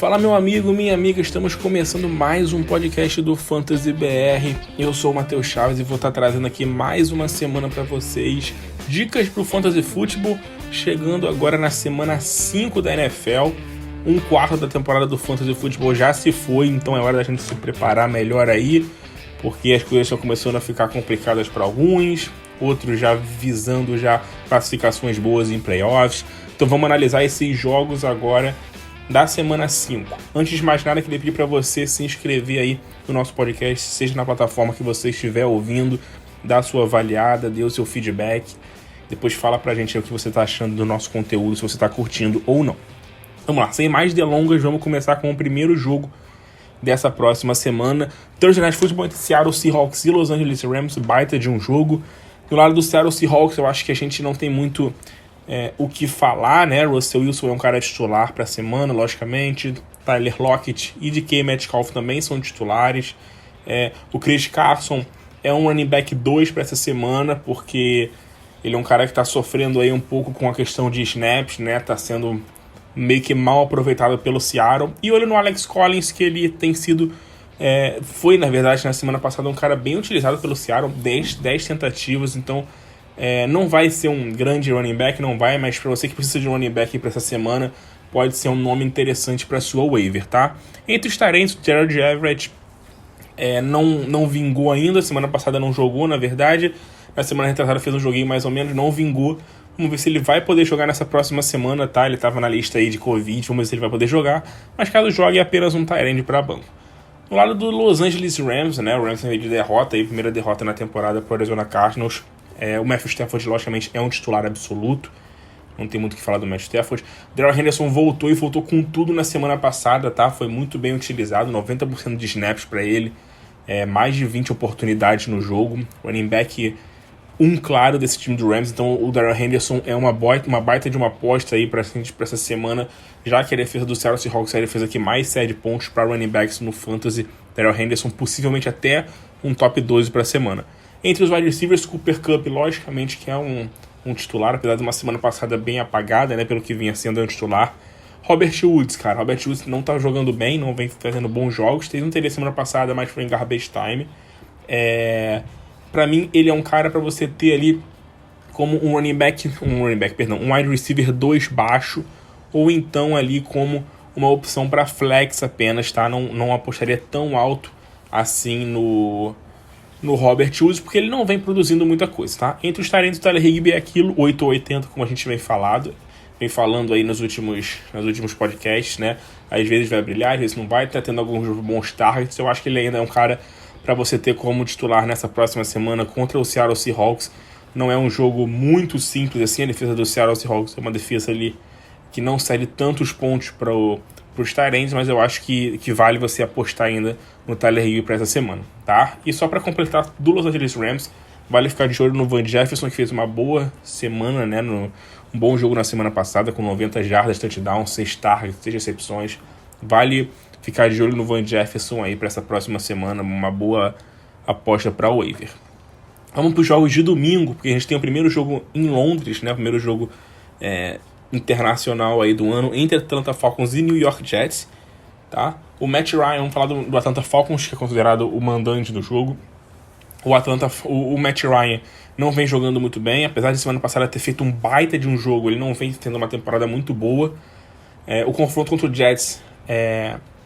Fala meu amigo, minha amiga, estamos começando mais um podcast do Fantasy BR. Eu sou o Matheus Chaves e vou estar trazendo aqui mais uma semana para vocês dicas para o Fantasy Football, chegando agora na semana 5 da NFL. Um quarto da temporada do Fantasy Football já se foi, então é hora da gente se preparar melhor aí, porque as coisas estão começando a ficar complicadas para alguns, outros já visando já classificações boas em playoffs. Então vamos analisar esses jogos agora da semana 5. Antes de mais nada, queria pedir para você se inscrever aí no nosso podcast, seja na plataforma que você estiver ouvindo, dá a sua avaliada, dê o seu feedback, depois fala pra gente aí o que você tá achando do nosso conteúdo, se você tá curtindo ou não. Vamos lá, sem mais delongas, vamos começar com o primeiro jogo dessa próxima semana. Thursday Night Football entre Seattle Seahawks e Los Angeles Rams, baita de um jogo. Do lado do Seattle Seahawks, eu acho que a gente não tem muito o que falar, né? Russell Wilson é um cara titular para a semana, logicamente. Tyler Lockett e DK Metcalf também são titulares. O Chris Carson é um running back 2 para essa semana, porque ele é um cara que está sofrendo aí um pouco com a questão de snaps, né? Tá sendo meio que mal aproveitado pelo Seattle. E olho no Alex Collins, que ele tem sido... foi, na verdade, na semana passada um cara bem utilizado pelo Seattle, 10 tentativas, então... não vai ser um grande running back, não vai, mas para você que precisa de um running back para essa semana, pode ser um nome interessante para sua waiver, tá? Entre os tarentes, o Gerald Everett não vingou ainda, semana passada não jogou, na verdade, na semana retrasada fez um joguinho mais ou menos, não vingou. Vamos ver se ele vai poder jogar nessa próxima semana, tá? Ele estava na lista aí de Covid, vamos ver se ele vai poder jogar, mas caso jogue é apenas um tight end para banco. Do lado do Los Angeles Rams, né? O Rams veio de derrota, aí, primeira derrota na temporada para o Arizona Cardinals. O Matthew Stafford, logicamente, é um titular absoluto. Não tem muito o que falar do Matthew Stafford. Darrell Henderson voltou com tudo na semana passada, tá? Foi muito bem utilizado, 90% de snaps para ele, mais de 20 oportunidades no jogo. Running back claro desse time do Rams, então o Darrell Henderson é uma baita de uma aposta aí para essa semana, já que a defesa do Seattle Seahawks é a defesa que mais cede pontos para running backs no Fantasy. Darrell Henderson possivelmente até um top 12 para a semana. Entre os wide receivers, Cooper Kupp, logicamente, que é um titular, apesar de uma semana passada bem apagada, né, pelo que vinha sendo um titular. Robert Woods, cara. Robert Woods não tá jogando bem, não vem fazendo bons jogos. Não teve semana passada, mas foi em garbage time. Pra mim, ele é um cara pra você ter ali como um wide receiver 2 baixo, ou então ali como uma opção pra flex apenas, tá? Não apostaria tão alto assim no Robert Woods, porque ele não vem produzindo muita coisa, tá? Entre os talentos, o Tyler Higbee é aquilo, 8 ou 80, como a gente vem falando aí nos últimos podcasts, né? Às vezes vai brilhar, às vezes não vai, tá tendo alguns bons targets. Eu acho que ele ainda é um cara para você ter como titular nessa próxima semana contra o Seattle Seahawks. Não é um jogo muito simples assim, a defesa do Seattle Seahawks é uma defesa ali que não cede tantos pontos para os Tyrants, mas eu acho que vale você apostar ainda no Tyler Higbee para essa semana, tá? E só para completar, do Los Angeles Rams, vale ficar de olho no Van Jefferson, que fez uma boa semana, né? Um bom jogo na semana passada, com 90 jardas, touchdown, 6 targets, 6 recepções. Vale ficar de olho no Van Jefferson aí para essa próxima semana, uma boa aposta para o waiver. Vamos para os jogos de domingo, porque a gente tem o primeiro jogo em Londres, né? O primeiro jogo internacional aí do ano entre Atlanta Falcons e New York Jets, tá? O Matt Ryan, vamos falar do Atlanta Falcons, que é considerado o mandante do jogo. O Matt Ryan não vem jogando muito bem, apesar de semana passada ter feito um baita de um jogo, ele não vem tendo uma temporada muito boa. O confronto contra o Jets,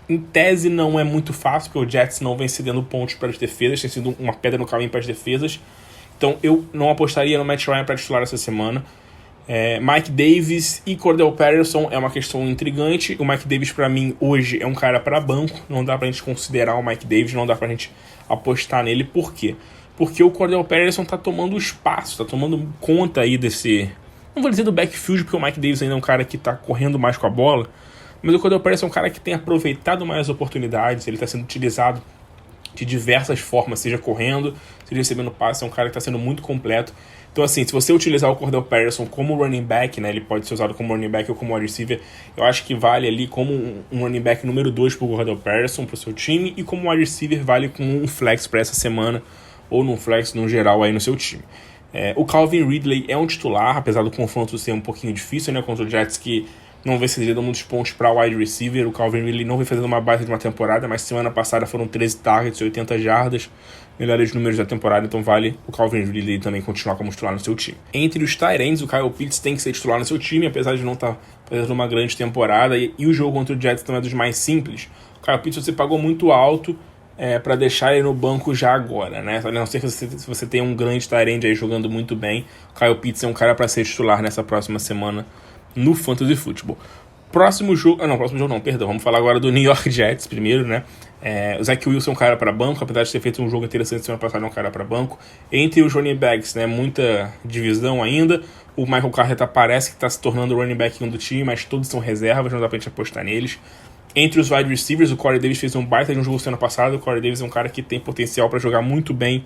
em tese, não é muito fácil, porque o Jets não vem cedendo pontos para as defesas, tem sido uma pedra no caminho para as defesas. Então eu não apostaria no Matt Ryan para titular essa semana. Mike Davis e Cordell Patterson é uma questão intrigante. O Mike Davis, para mim, hoje é um cara para banco. Não dá pra gente considerar o Mike Davis, não dá pra gente apostar nele. Por quê? Porque o Cordell Patterson tá tomando espaço, tá tomando conta aí desse... Não vou dizer do backfield, porque o Mike Davis ainda é um cara que tá correndo mais com a bola, mas o Cordell Patterson é um cara que tem aproveitado mais oportunidades, ele tá sendo utilizado de diversas formas, seja correndo, seja recebendo passe, é um cara que tá sendo muito completo. Então, assim, se você utilizar o Cordell Patterson como running back, né, ele pode ser usado como running back ou como wide receiver, eu acho que vale ali como um running back número 2 pro Cordell Patterson, pro seu time, e como wide receiver vale com um flex para essa semana, ou num flex no geral aí no seu time. O Calvin Ridley é um titular, apesar do confronto ser um pouquinho difícil, né, contra o Jets, que não vem cedendo muitos pontos para o wide receiver. O Calvin Ridley não vem fazendo uma baita de uma temporada, mas semana passada foram 13 targets e 80 jardas, melhores números da temporada, então vale o Calvin Ridley também continuar como titular no seu time. Entre os tight ends, o Kyle Pitts tem que ser titular no seu time, apesar de não estar fazendo uma grande temporada, e o jogo contra o Jets também é dos mais simples. O Kyle Pitts você pagou muito alto para deixar ele no banco já agora, né? A não ser que se você tem um grande tight end aí jogando muito bem, o Kyle Pitts é um cara para ser titular nessa próxima semana no Fantasy Football. Próximo jogo não, perdão. Vamos falar agora do New York Jets primeiro, né? O Zach Wilson é um cara para banco, apesar de ter feito um jogo interessante semana passada, é um cara para banco. Entre os running backs, né? Muita divisão ainda. O Michael Carter parece que está se tornando o running back 1 do time, mas todos são reservas, não dá pra gente apostar neles. Entre os wide receivers, o Corey Davis fez um baita de um jogo semana passada. O Corey Davis é um cara que tem potencial para jogar muito bem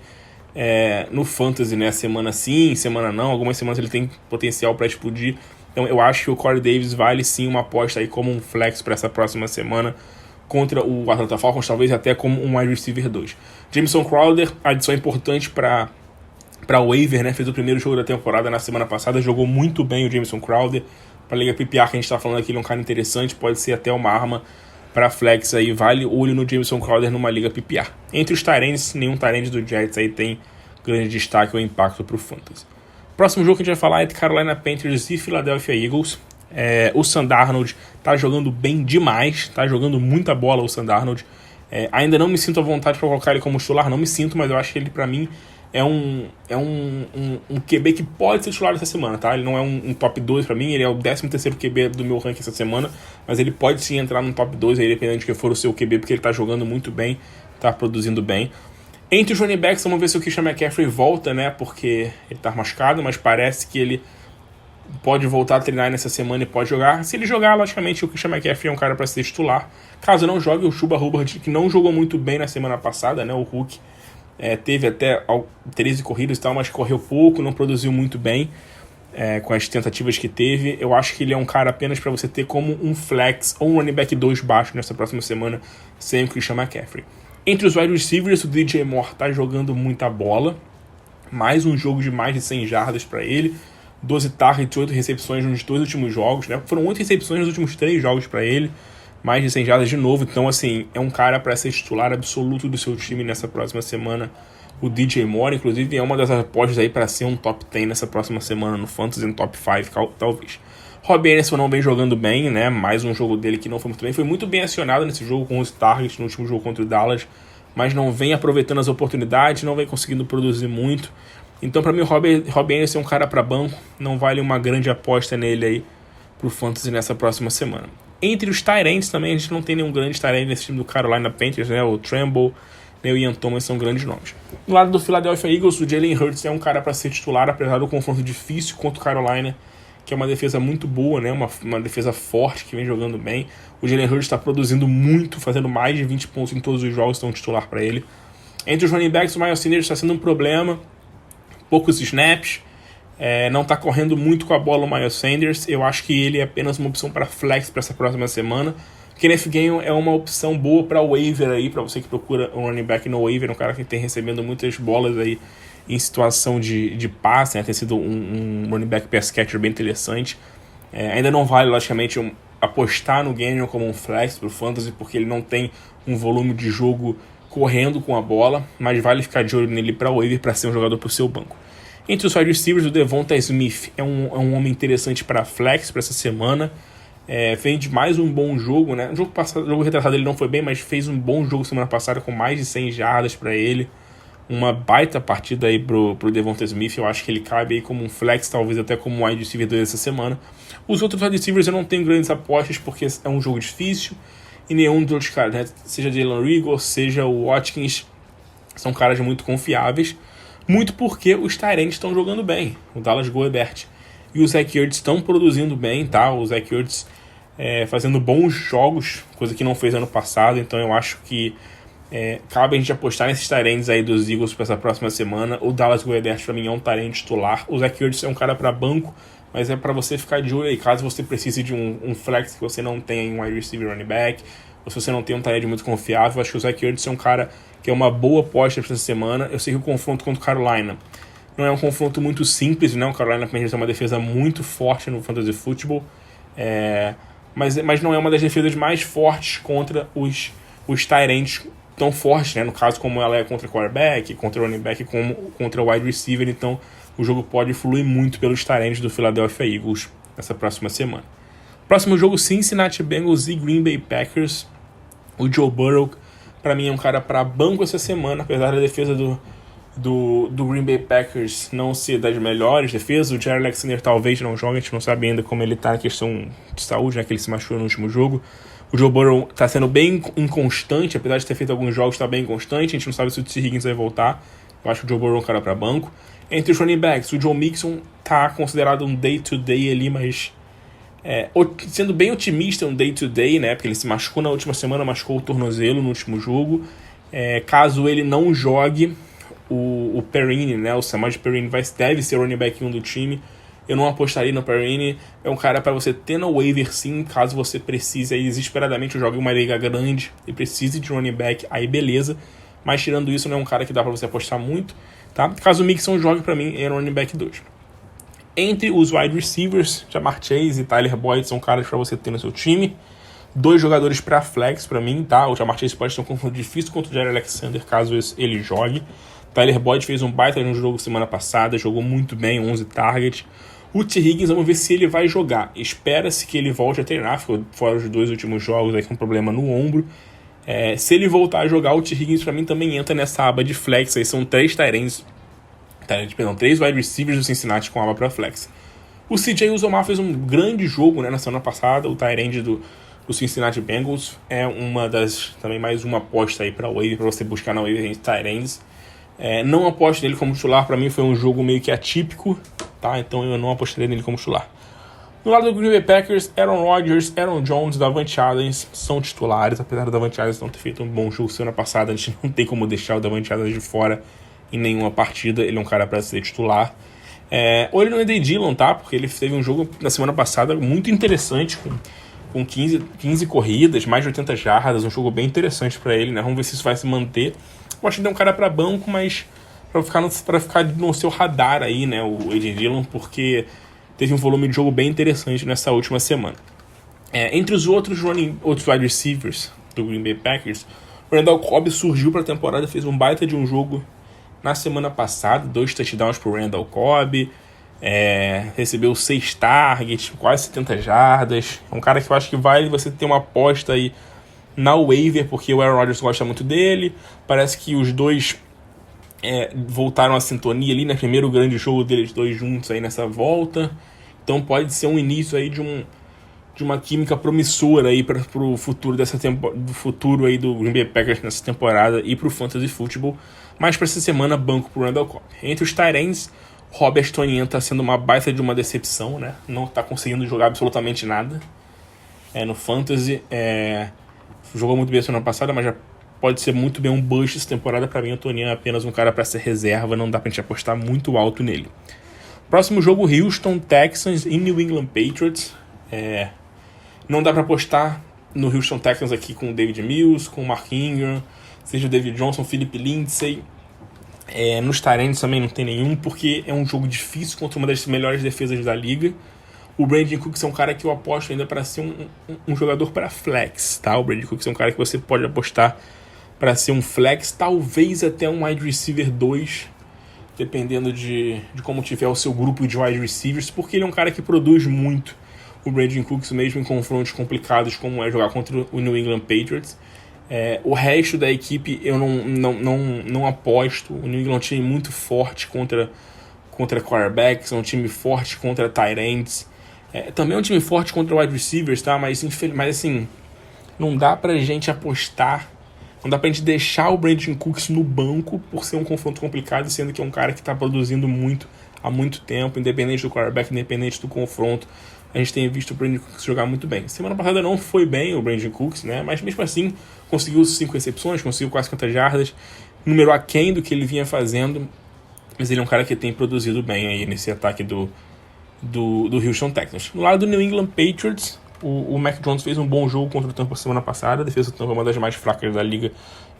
no Fantasy, né? Semana sim, semana não. Algumas semanas ele tem potencial para explodir. Então eu acho que o Corey Davis vale sim uma aposta aí como um flex para essa próxima semana contra o Atlanta Falcons, talvez até como um wide receiver 2. Jameson Crowder, adição importante para o waiver, né? Fez o primeiro jogo da temporada na semana passada, jogou muito bem o Jameson Crowder. Para a Liga PPR que a gente está falando aqui, ele é um cara interessante, pode ser até uma arma para flex aí, vale olho no Jameson Crowder numa Liga PPR. Entre os tight ends, nenhum tight end do Jets aí tem grande destaque ou impacto para o Fantasy. Próximo jogo que a gente vai falar é de Carolina Panthers e Philadelphia Eagles. O Sam Darnold tá jogando bem demais, tá jogando muita bola o Sam Darnold. Ainda não me sinto à vontade para colocar ele como titular, não me sinto, mas eu acho que ele para mim é um QB que pode ser titular essa semana, tá? Ele não é um top 2 para mim, ele é o 13º QB do meu ranking essa semana, mas ele pode sim entrar no top 2, aí, dependendo de quem for o seu QB, porque ele tá jogando muito bem, tá produzindo bem. Entre os running backs, vamos ver se o Christian McCaffrey volta, né? Porque ele tá machucado, mas parece que ele pode voltar a treinar nessa semana e pode jogar. Se ele jogar, logicamente, o Christian McCaffrey é um cara para ser titular. Caso não jogue, o Chuba Hubbard, que não jogou muito bem na semana passada, né? O Hulk teve até 13 corridas e tal, mas correu pouco, não produziu muito bem com as tentativas que teve. Eu acho que ele é um cara apenas para você ter como um flex ou um running back 2 baixo nessa próxima semana sem o Christian McCaffrey. Entre os wide receivers, o DJ Moore tá jogando muita bola. Mais um jogo de mais de 100 jardas para ele. 12 targets, 8 recepções nos 2 últimos jogos, né? Foram 8 recepções nos últimos 3 jogos para ele. Mais de 100 jardas de novo. Então, assim, é um cara para ser titular absoluto do seu time nessa próxima semana. O DJ Moore, inclusive, é uma das apostas aí para ser um top 10 nessa próxima semana no Fantasy, no top 5, talvez. Robbie Anderson não vem jogando bem, né? Mais um jogo dele que não foi muito bem. Foi muito bem acionado nesse jogo com os targets no último jogo contra o Dallas, mas não vem aproveitando as oportunidades, não vem conseguindo produzir muito. Então, para mim, o Robbie Anderson é um cara para banco, não vale uma grande aposta nele aí pro Fantasy nessa próxima semana. Entre os tight ends também, a gente não tem nenhum grande tight end nesse time do Carolina Panthers, né? O Tremble, né? O Ian Thomas são grandes nomes. Do lado do Philadelphia Eagles, o Jalen Hurts é um cara para ser titular, apesar do confronto difícil contra o Carolina, que é uma defesa muito boa, né? Uma defesa forte, que vem jogando bem. O Jalen Hurts está produzindo muito, fazendo mais de 20 pontos em todos os jogos, então titular para ele. Entre os running backs, o Miles Sanders está sendo um problema. Poucos snaps. Não está correndo muito com a bola o Miles Sanders. Eu acho que ele é apenas uma opção para flex para essa próxima semana. Kenneth Gainwell é uma opção boa para waiver aí, para você que procura um running back no waiver, um cara que tem recebendo muitas bolas aí em situação de passe, né? Tem sido um running back pass catcher bem interessante. Ainda não vale, logicamente, apostar no Gainwell como um flex para o Fantasy, porque ele não tem um volume de jogo correndo com a bola, mas vale ficar de olho nele para waiver para ser um jogador para o seu banco. Entre os wide receivers, o Devonta Smith é um homem interessante para flex para essa semana. Fez de mais um bom jogo, né? O jogo retrasado ele não foi bem, mas fez um bom jogo semana passada com mais de 100 jardas para ele. Uma baita partida aí pro Devonta Smith. Eu acho que ele cabe aí como um flex, talvez até como um wide receiver 2 essa semana. Os outros wide receivers eu não tenho grandes apostas, porque é um jogo difícil. E nenhum dos outros caras, né? Seja Jalen Reagor, seja o Watkins, são caras muito confiáveis. Muito porque os tight ends estão jogando bem. O Dallas Goedert e o Zach Ertz estão produzindo bem, tá? O Zach Ertz fazendo bons jogos, coisa que não fez ano passado. Então eu acho que cabe a gente apostar nesses tight ends aí dos Eagles para essa próxima semana. O Dallas Goedert para mim é um tight end titular. O Zach Ertz é um cara para banco, mas é para você ficar de olho aí. Caso você precise de um flex que você não tenha em um wide receiver running back, ou se você não tem um tight end muito confiável, acho que o Zach Ertz é um cara que é uma boa aposta para essa semana. Eu sei que o confronto contra o Carolina não é um confronto muito simples, né? O Carolina Panthers é uma defesa muito forte no Fantasy Football. Mas não é uma das defesas mais fortes contra os tight ends tão fortes, né? No caso, como ela é contra quarterback, contra running back, como contra wide receiver. Então, o jogo pode fluir muito pelos tight ends do Philadelphia Eagles nessa próxima semana. Próximo jogo, Cincinnati Bengals e Green Bay Packers. O Joe Burrow, para mim, é um cara para banco essa semana, apesar da defesa do Green Bay Packers não ser das melhores defesas. O Jair Alexander talvez não jogue, a gente não sabe ainda como ele tá na questão de saúde, né, que ele se machucou no último jogo. O Joe Burrow tá sendo bem inconstante, apesar de ter feito alguns jogos, tá bem inconstante. A gente não sabe se o T. Higgins vai voltar. Eu acho que o Joe Burrow é um cara para banco. Entre os running backs, o Joe Mixon tá considerado um day-to-day ali, mas sendo bem otimista, um day-to-day, né? Porque ele se machucou na última semana, machucou o tornozelo no último jogo. Caso ele não jogue, o Perrine, né? O Samaje Perrine deve ser o running back 1 do time. Eu não apostaria no Perrine. É um cara para você ter no waiver, sim, caso você precise aí desesperadamente jogue uma liga grande e precise de running back, aí beleza. Mas tirando isso, não é um cara que dá para você apostar muito, tá? Caso o Mixon jogue, para mim, é running back 2. Entre os wide receivers, Ja'Marr Chase e Tyler Boyd são caras para você ter no seu time. 2 jogadores para flex para mim, tá? O Ja'Marr Chase pode ter um confronto difícil contra o Jair Alexander caso ele jogue. Tyler Boyd fez um baita no jogo semana passada, jogou muito bem, 11 targets. O T. Higgins, vamos ver se ele vai jogar. Espera-se que ele volte a treinar, ficou fora os 2 últimos jogos aí com um problema no ombro. Se ele voltar a jogar, o T. Higgins para mim também entra nessa aba de flex. Aí são 3 wide receivers do Cincinnati com aba para flex. O CJ Uzomah fez um grande jogo, né, na semana passada. O tight end do Cincinnati Bengals é também mais uma aposta aí para waiver, para você buscar na waiver em tight ends. Não aposto nele como titular, para mim foi um jogo meio que atípico, tá? Então eu não apostaria nele como titular. No lado do Green Bay Packers, Aaron Rodgers, Aaron Jones, Davante Adams são titulares, apesar do Davante Adams não ter feito um bom jogo semana passada. A gente não tem como deixar o Davante Adams de fora em nenhuma partida, ele é um cara para ser titular. Olho no AJ Dillon, tá? Porque ele teve um jogo na semana passada muito interessante, com 15 corridas, mais de 80 jardas, um jogo bem interessante para ele, né? Vamos ver se isso vai se manter. Eu acho que ele é um cara para banco, mas para ficar no seu radar aí, né? O AJ Dillon, porque teve um volume de jogo bem interessante nessa última semana. Entre os outros wide receivers do Green Bay Packers, o Randall Cobb surgiu para a temporada, fez um baita de um jogo na semana passada, 2 touchdowns pro Randall Cobb, recebeu 6 targets, quase 70 jardas. É um cara que eu acho que vale você ter uma aposta aí na waiver, porque o Aaron Rodgers gosta muito dele. Parece que os dois voltaram à sintonia ali, né? Primeiro grande jogo deles dois juntos aí nessa volta. Então pode ser um início aí de uma química promissora aí para o futuro do futuro aí do Green Bay Packers nessa temporada e para o Fantasy Football. Mas para essa semana, banco pro Randall Cobb. Entre os tight ends, Robert Tonyan está sendo uma baita de uma decepção, né? Não está conseguindo jogar absolutamente nada no Fantasy. Jogou muito bem a semana passada, mas já pode ser muito bem um bust essa temporada. Para mim, o Tonyan é apenas um cara para ser reserva, não dá pra gente apostar muito alto nele. Próximo jogo, Houston Texans e New England Patriots. Não dá para apostar no Houston Texans aqui com o David Mills, com o Mark Ingram, seja o David Johnson, Philip Lindsay. Nos Tyrants também não tem nenhum, porque é um jogo difícil contra uma das melhores defesas da liga. O Brandon Cooks é um cara que eu aposto ainda para ser um jogador para flex, tá? O Brandon Cooks é um cara que você pode apostar para ser um flex, talvez até um wide receiver 2, dependendo de como tiver o seu grupo de wide receivers, porque ele é um cara que produz muito. O Brandon Cooks, mesmo em confrontos complicados, como é jogar contra o New England Patriots. O resto da equipe eu não aposto. O New England é um time muito forte contra quarterbacks, é um time forte contra tight ends. Também é um time forte contra wide receivers, tá? Mas assim, não dá pra gente apostar, não dá pra gente deixar o Brandon Cooks no banco por ser um confronto complicado, sendo que é um cara que tá produzindo muito há muito tempo, independente do quarterback, independente do confronto. A gente tem visto o Brandon Cooks jogar muito bem. Semana passada não foi bem o Brandon Cooks, né? Mas mesmo assim, conseguiu 5 recepções, conseguiu quase 50 jardas, número aquém do que ele vinha fazendo, mas ele é um cara que tem produzido bem aí nesse ataque do Houston Texans. No lado do New England Patriots, o Mac Jones fez um bom jogo contra o Tampa semana passada. A defesa do Tampa é uma das mais fracas da liga,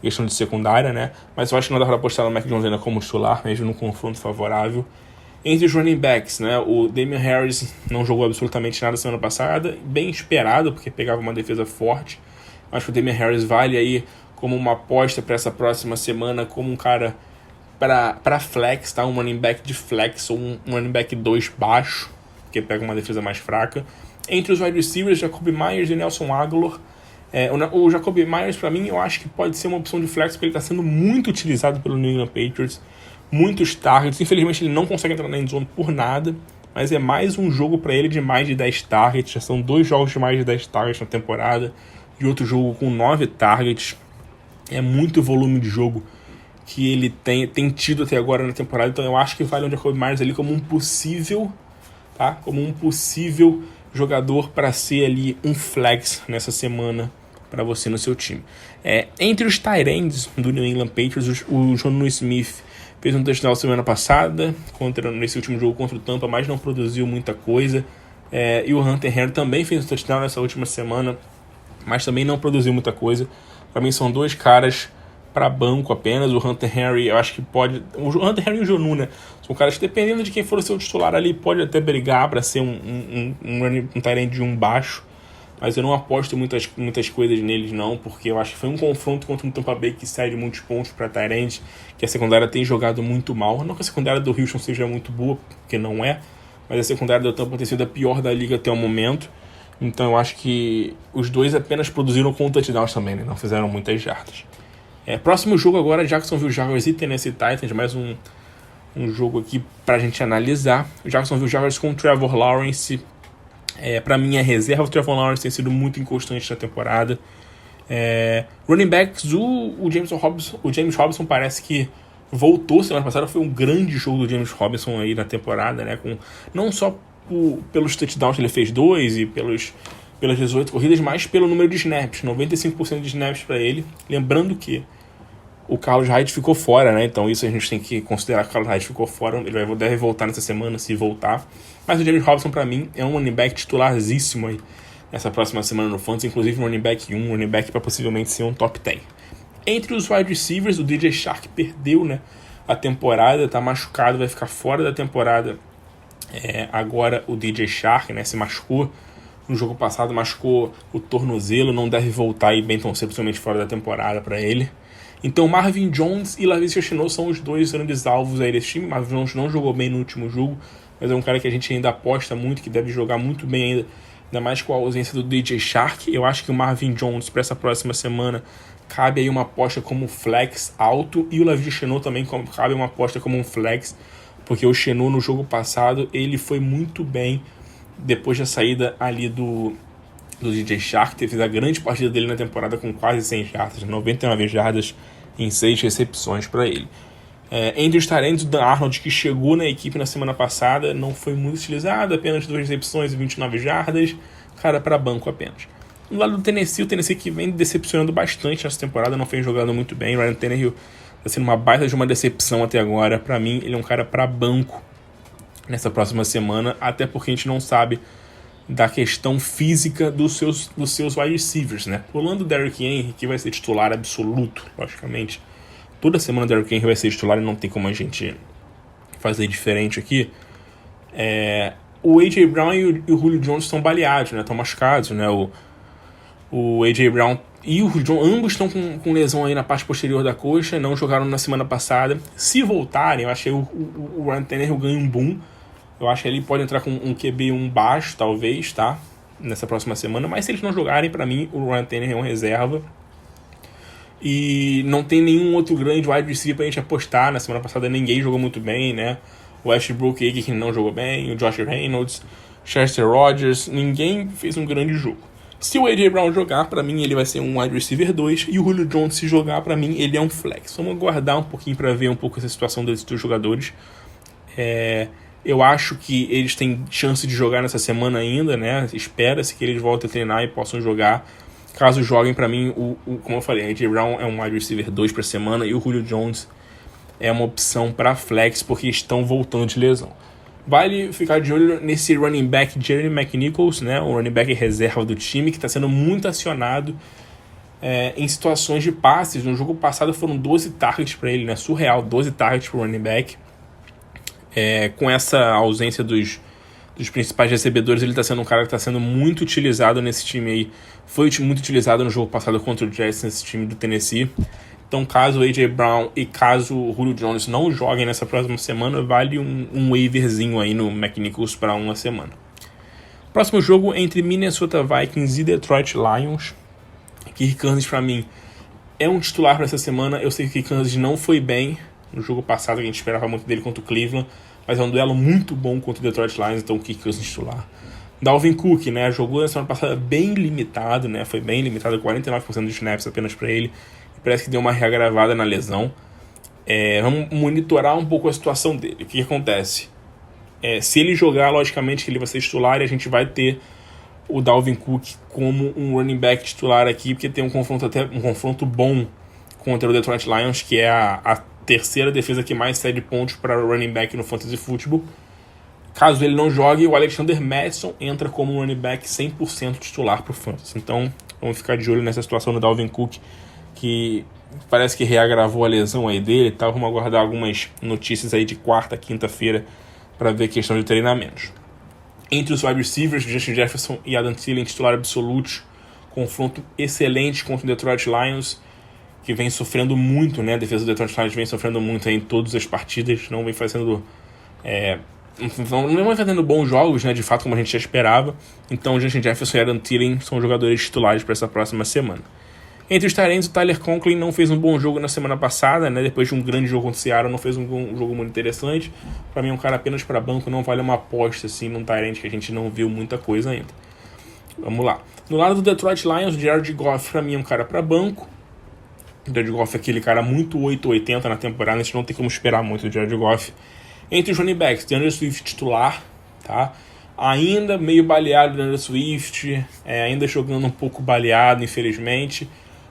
questão de secundária, né? Mas eu acho que não dá para apostar no Mac Jones ainda como titular, mesmo num confronto favorável. Entre os running backs, né, o Damien Harris não jogou absolutamente nada semana passada, bem esperado, porque pegava uma defesa forte. Acho que o Damien Harris vale aí como uma aposta para essa próxima semana, como um cara para flex, tá? Um running back de flex ou um running back 2 baixo, que pega uma defesa mais fraca. Entre os wide receivers, Jacoby Myers e Nelson Agholor. O Jacoby Myers, para mim, eu acho que pode ser uma opção de flex, porque ele está sendo muito utilizado pelo New England Patriots. Muitos targets. Infelizmente, ele não consegue entrar na endzone por nada, mas é mais um jogo para ele de mais de 10 targets. Já são 2 jogos de mais de 10 targets na temporada e outro jogo com 9 targets. É muito volume de jogo que ele tem tido até agora na temporada, então eu acho que vale o Jacoby Myers ali como um possível, tá? Como um possível jogador para ser ali um flex nessa semana para você no seu time. Entre os tight ends do New England Patriots, o Jonnu Smith fez um touchdown semana passada nesse último jogo contra o Tampa, mas não produziu muita coisa. E o Hunter Henry também fez um touchdown nessa última semana, mas também não produziu muita coisa. Para mim são 2 caras para banco apenas. O Hunter Henry, eu acho que pode... O Hunter Henry e o Jonnu, né? São caras que, dependendo de quem for o seu titular ali, pode até brigar para ser um tight end de um baixo. Mas eu não aposto muitas coisas neles, não, porque eu acho que foi um confronto contra um Tampa Bay que sai de muitos pontos para tight end, que a secundária tem jogado muito mal. Não que a secundária do Houston seja muito boa, porque não é, mas a secundária do Tampa tem sido a pior da liga até o momento. Então eu acho que os dois apenas produziram com touchdowns também, né? Não fizeram muitas jardas. Próximo jogo agora, Jacksonville Jaguars e Tennessee Titans, mais um jogo aqui pra gente analisar. O Jacksonville Jaguars com o Trevor Lawrence. Pra mim, a reserva do Trevor Lawrence tem sido muito inconstante na temporada. Running backs, o James Robinson parece que voltou semana passada. Foi um grande jogo do James Robinson aí na temporada, né? Não só pelos touchdowns que ele fez 2 e pelas 18 corridas, mas pelo número de snaps. 95% de snaps para ele. Lembrando que o Carlos Hyde ficou fora, né? Então isso a gente tem que considerar que o Carlos Hyde ficou fora. Ele deve voltar nessa semana, se voltar. Mas o James Robinson, para mim, é um running back titularzíssimo aí nessa próxima semana no Fantasy. Inclusive um running back 1, running back para possivelmente ser um top 10. Entre os wide receivers, o DJ Chark perdeu, né, a temporada, tá machucado, vai ficar fora da temporada. Agora o DJ Chark, né, se machucou. No jogo passado machucou o tornozelo, não deve voltar aí bem tão cedo, possivelmente fora da temporada para ele. Então Marvin Jones e Laviska Shenault são os 2 grandes alvos aí desse time. Marvin Jones não jogou bem no último jogo, mas é um cara que a gente ainda aposta muito, que deve jogar muito bem ainda mais com a ausência do DJ Chark. Eu acho que o Marvin Jones para essa próxima semana cabe aí uma aposta como flex alto, e o Laviska Shenault também cabe uma aposta como um flex, porque o Shenault no jogo passado ele foi muito bem depois da saída ali do DJ Chark. Fez a grande partida dele na temporada com quase 100 jardas, 99 jardas em 6 recepções para ele. Entre os tight ends, o Dan Arnold, que chegou na equipe na semana passada, não foi muito utilizado, apenas 2 recepções e 29 jardas, cara para banco apenas. Do lado do Tennessee, o Tennessee que vem decepcionando bastante nessa temporada, não vem jogando muito bem. Ryan Tannehill está sendo uma baita de uma decepção até agora. Para mim, ele é um cara para banco nessa próxima semana, até porque a gente não sabe da questão física dos seus wide receivers, né? Pulando o Derrick Henry, que vai ser titular absoluto, logicamente. Toda semana o Derrick Henry vai ser titular e não tem como a gente fazer diferente aqui. O A.J. Brown e o Julio Jones estão baleados, né? Estão machucados, né? O A.J. Brown e o Julio Jones, ambos estão com lesão aí na parte posterior da coxa, não jogaram na semana passada. Se voltarem, eu achei o Ryan Tannehill ganha um boom. Eu acho que ele pode entrar com um QB1 baixo, talvez, tá? Nessa próxima semana. Mas se eles não jogarem, pra mim, o Ryan Tannehill é uma reserva. E não tem nenhum outro grande wide receiver pra gente apostar. Na semana passada ninguém jogou muito bem, né? O Westbrook aí, que não jogou bem. O Josh Reynolds, Chester Rogers. Ninguém fez um grande jogo. Se o A.J. Brown jogar, pra mim, ele vai ser um wide receiver 2. E o Julio Jones, se jogar, pra mim, ele é um flex. Vamos aguardar um pouquinho pra ver um pouco essa situação desses dois jogadores. Eu acho que eles têm chance de jogar nessa semana ainda, né? Espera-se que eles voltem a treinar e possam jogar. Caso joguem, pra mim, como eu falei, a A.J. Brown é um wide receiver 2 por semana e o Julio Jones é uma opção para flex, porque estão voltando de lesão. Vale ficar de olho nesse running back Jeremy McNichols, né? O running back reserva do time, que está sendo muito acionado em situações de passes. No jogo passado foram 12 targets para ele, né? Surreal, 12 targets para o running back. Com essa ausência dos principais recebedores, ele está sendo um cara que está sendo muito utilizado nesse time aí. Foi muito utilizado no jogo passado contra o Jets, nesse time do Tennessee. Então, caso o A.J. Brown e caso o Julio Jones não joguem nessa próxima semana, vale um waiverzinho aí no McNichols para uma semana. Próximo jogo entre Minnesota Vikings e Detroit Lions. Kirk Cousins, para mim, é um titular para essa semana. Eu sei que Kirk Cousins não foi bem no jogo passado, que a gente esperava muito dele contra o Cleveland, mas é um duelo muito bom contra o Detroit Lions, então o Kirk Cousins titular. Dalvin Cook, né, jogou na semana passada bem limitado, né, foi bem limitado, 49% dos snaps apenas para ele, e parece que deu uma reagravada na lesão. Vamos monitorar um pouco a situação dele. O que acontece? Se ele jogar, logicamente que ele vai ser titular e a gente vai ter o Dalvin Cook como um running back titular aqui, porque tem um confronto bom contra o Detroit Lions, que é a terceira defesa que mais cede pontos para running back no Fantasy Football. Caso ele não jogue, o Alexander Mattison entra como um running back 100% titular para o Fantasy. Então, vamos ficar de olho nessa situação do Dalvin Cook, que parece que reagravou a lesão aí dele e tal. Vamos aguardar algumas notícias aí de quarta, quinta-feira para ver a questão de treinamentos. Entre os wide receivers, Justin Jefferson e Adam Thielen, titular absolutos. Confronto excelente contra o Detroit Lions, que vem sofrendo muito, né? A defesa do Detroit Lions vem sofrendo muito aí em todas as partidas, não vem fazendo bons jogos, né? De fato, como a gente já esperava. Então, Justin Jefferson e Adam Thielen são jogadores titulares para essa próxima semana. Entre os tight ends, o Tyler Conklin não fez um bom jogo na semana passada, né? Depois de um grande jogo contra o Seattle, não fez um jogo muito interessante. Para mim, é um cara apenas para banco, não vale uma aposta assim num tight end que a gente não viu muita coisa ainda. Vamos lá. No lado do Detroit Lions, o Jared Goff, para mim, é um cara para banco. O Jared Goff é aquele cara muito 880 na temporada, a gente não tem como esperar muito do Jared Goff. Entre os running backs, DeAndre Swift titular, tá? Ainda meio baleado o DeAndre Swift, ainda jogando um pouco baleado, infelizmente.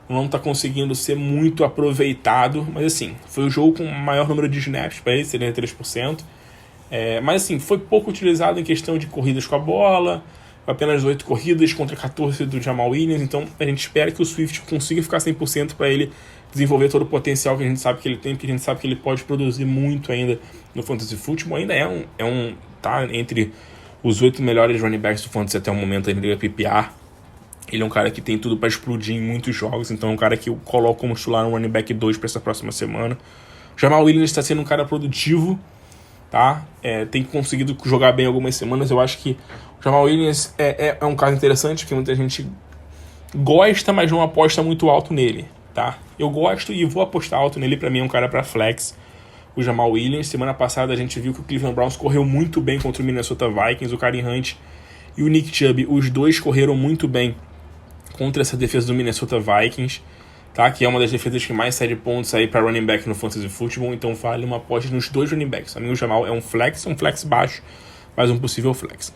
Não está conseguindo ser muito aproveitado, mas assim, foi o jogo com o maior número de snaps para ele, 73%. Mas assim, foi pouco utilizado em questão de corridas com a bola, apenas 8 corridas contra 14 do Jamal Williams, então a gente espera que o Swift consiga ficar 100% para ele desenvolver todo o potencial que a gente sabe que ele tem, porque a gente sabe que ele pode produzir muito ainda no Fantasy Football, ainda tá entre os 8 melhores running backs do Fantasy até o momento ainda da PPR. Ele é um cara que tem tudo para explodir em muitos jogos, então é um cara que eu coloco como titular no running back 2 para essa próxima semana. O Jamal Williams está sendo um cara produtivo, tá? Tem conseguido jogar bem algumas semanas. Eu acho que o Jamal Williams é um caso interessante, porque muita gente gosta, mas não aposta muito alto nele, tá? Eu gosto e vou apostar alto nele, para mim é um cara para flex. O Jamal Williams, semana passada a gente viu que o Cleveland Browns correu muito bem contra o Minnesota Vikings, o Kareem Hunt e o Nick Chubb, os dois correram muito bem contra essa defesa do Minnesota Vikings, tá? Que é uma das defesas que mais cede pontos aí para running back no Fantasy Football, então vale uma aposta nos dois running backs. A mim o Jamal é um flex baixo, mas um possível flex.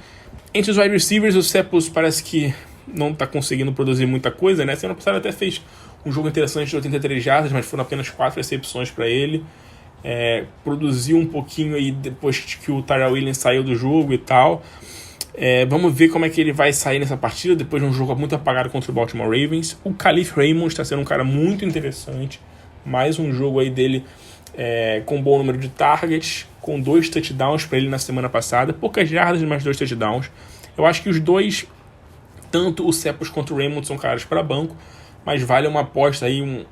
Entre os wide receivers, o Cephus parece que não está conseguindo produzir muita coisa, né? Semana passada até fez um jogo interessante de 83 jardas, mas foram apenas 4 recepções para ele. Produziu um pouquinho aí depois que o Tyrell Williams saiu do jogo e tal. Vamos ver como é que ele vai sair nessa partida depois de um jogo muito apagado contra o Baltimore Ravens. O Khalif Raymond está sendo um cara muito interessante. Mais um jogo aí dele com um bom número de targets, com 2 touchdowns para ele na semana passada. Poucas jardas, mas 2 touchdowns. Eu acho que os dois, tanto o Cephus quanto o Raymond, são caras para banco, mas vale uma aposta aí,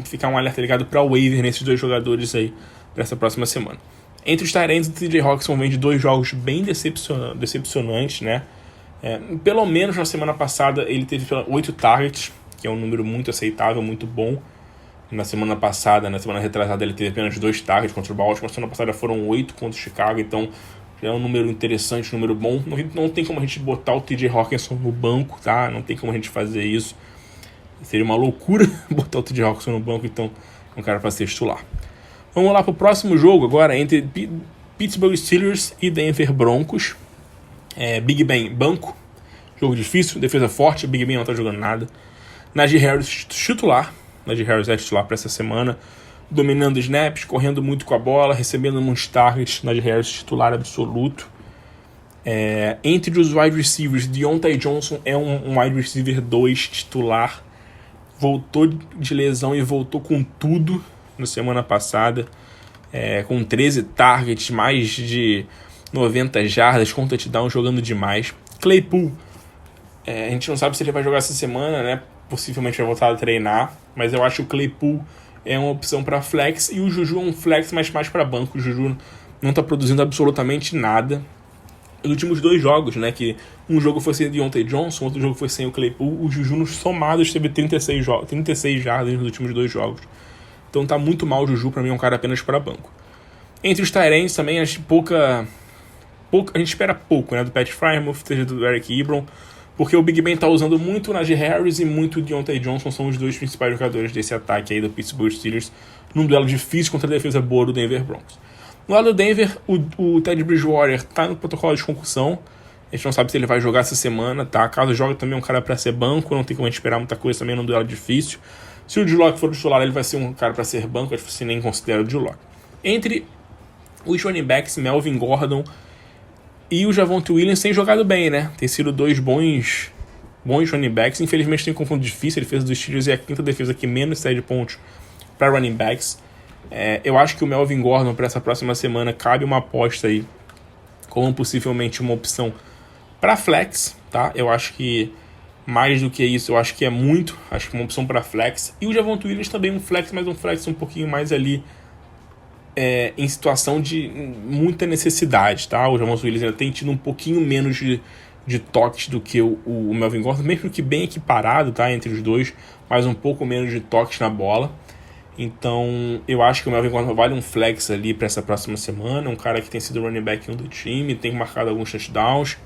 ficar um alerta ligado para o waiver nesses dois jogadores aí para essa próxima semana. Entre os tight ends, o TJ Hawkinson vem de 2 jogos bem decepcionantes, né? Pelo menos na semana passada ele teve 8 targets, que é um número muito aceitável, muito bom. Na semana retrasada, ele teve apenas 2 targets contra o Baltimore. Na semana passada foram 8 contra o Chicago, então já é um número interessante, um número bom. Não tem como a gente botar o TJ Hawkinson no banco, tá? Não tem como a gente fazer isso. Seria uma loucura botar o TJ Hawkinson no banco, então é um cara para ser titular. Vamos lá para o próximo jogo agora, entre Pittsburgh Steelers e Denver Broncos. Big Ben, banco. Jogo difícil, defesa forte, Big Ben não está jogando nada. Najee Harris, titular. Najee Harris é titular para essa semana. Dominando snaps, correndo muito com a bola, recebendo muitos targets. Najee Harris, titular absoluto. Entre os wide receivers, Deontay Johnson é um wide receiver 2 titular. Voltou de lesão e voltou com tudo na semana passada. com 13 targets, mais de 90 jardas, com touchdown, jogando demais. Claypool, a gente não sabe se ele vai jogar essa semana, né? Possivelmente vai voltar a treinar, mas eu acho que o Claypool é uma opção para flex, e o Juju é um flex, mas mais para banco. O Juju não está produzindo absolutamente nada. Nos últimos 2 jogos, né, que um jogo foi sem o Deontay Johnson, outro jogo foi sem o Claypool, o Juju nos somados teve 36 jardas nos últimos 2 jogos. Então tá muito mal o Juju, pra mim é um cara apenas para banco. Entre os tight ends também, a gente espera pouco, né, do Pat Freiermuth, seja do Eric Ebron, porque o Big Ben tá usando muito o Najee Harris e muito o Deontay Johnson, são os 2 principais jogadores desse ataque aí do Pittsburgh Steelers, num duelo difícil contra a defesa boa do Denver Broncos. No lado do Denver, o Teddy Bridgewater tá no protocolo de concussão. A gente não sabe se ele vai jogar essa semana, tá? Caso jogue também, é um cara para ser banco, não tem como a gente esperar muita coisa também num duelo difícil. Se o Drew Lock for o titular, ele vai ser um cara para ser banco, acho que você nem considera o Drew Lock. Entre os running backs, Melvin Gordon e o Javonte Williams têm jogado bem, né? Tem sido 2 bons running backs. Infelizmente tem um confronto difícil, a defesa dos Steelers é a 5ª defesa que menos cede pontos para running backs. Eu acho que o Melvin Gordon para essa próxima semana cabe uma aposta aí como possivelmente uma opção para flex, tá? Eu acho que mais do que isso, eu acho que é muito, acho que uma opção para flex. E o Javonte Williams também um flex, mas um flex um pouquinho mais ali em situação de muita necessidade, tá? O Javonte Williams ainda tem tido um pouquinho menos de toques do que o Melvin Gordon, mesmo que bem equiparado, tá? Entre os dois, mas um pouco menos de toques na bola. Então, eu acho que o Melvin Gordon vale um flex ali para essa próxima semana. Um cara que tem sido running back 1 do time, tem marcado alguns touchdowns.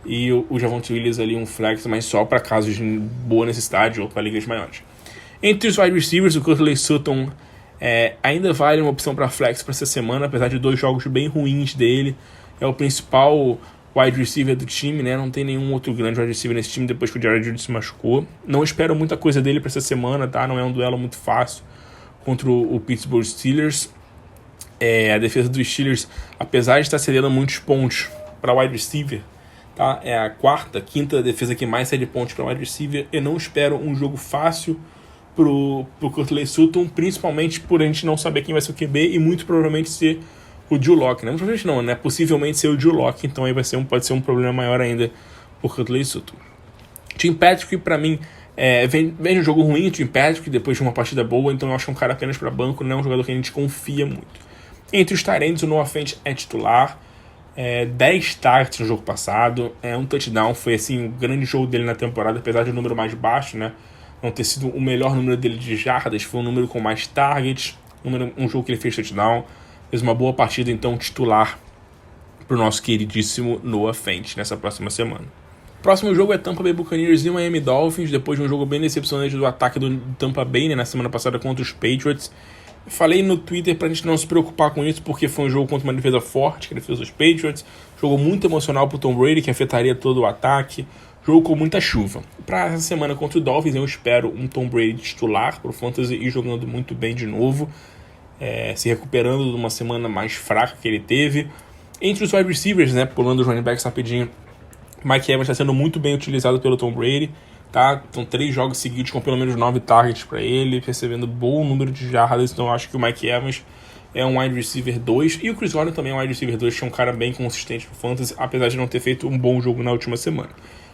E o Javonte Williams ali um flex, mas só para casos de boa necessidade ou para ligas maiores. Entre os wide receivers, o Courtland Sutton ainda vale uma opção para flex para essa semana, apesar de 2 jogos bem ruins dele. É o principal wide receiver do time, né? Não tem nenhum outro grande wide receiver nesse time depois que o Jared Judy se machucou. Não espero muita coisa dele para essa semana, tá? Não é um duelo muito fácil contra o Pittsburgh Steelers. A defesa dos Steelers, apesar de estar cedendo muitos pontos para wide receiver, tá? É a 4ª, 5ª defesa que mais cede pontos para wide receiver. Eu não espero um jogo fácil pro Courtland Sutton, principalmente por a gente não saber quem vai ser o QB e muito provavelmente ser o Drew Lock, né? Provavelmente não, né? Possivelmente ser o Drew Lock, então aí pode ser um problema maior ainda por Courtland Sutton. Tim Patrick, para mim, vem um jogo ruim, o Tim Patrick, depois de uma partida boa, então eu acho que é um cara apenas para banco, não é um jogador que a gente confia muito. Entre os tight ends, o Noah Fant é titular, 10 targets no jogo passado, um touchdown, foi assim o grande jogo dele na temporada, apesar de um número mais baixo, né? Não ter sido o melhor número dele de jardas, foi um número com mais targets, um jogo que ele fez touchdown, fez uma boa partida, então titular pro nosso queridíssimo Noah Fant nessa próxima semana. Próximo jogo é Tampa Bay Buccaneers e Miami Dolphins, depois de um jogo bem decepcionante do ataque do Tampa Bay, né, na semana passada contra os Patriots. Falei no Twitter pra gente não se preocupar com isso, porque foi um jogo contra uma defesa forte, que é a defesa dos Patriots, jogo muito emocional pro Tom Brady, que afetaria todo o ataque, jogo com muita chuva. Pra essa semana contra o Dolphins, eu espero um Tom Brady titular pro Fantasy e jogando muito bem de novo, se recuperando de uma semana mais fraca que ele teve. Entre os wide receivers, né, pulando os running backs rapidinho, Mike Evans está sendo muito bem utilizado pelo Tom Brady, tá? São 3 jogos seguidos com pelo menos 9 targets para ele, recebendo bom número de jardas, então eu acho que o Mike Evans é um wide receiver 2, e o Chris Godwin também é um wide receiver 2, que é um cara bem consistente no Fantasy, apesar de não ter feito um bom jogo na última semana.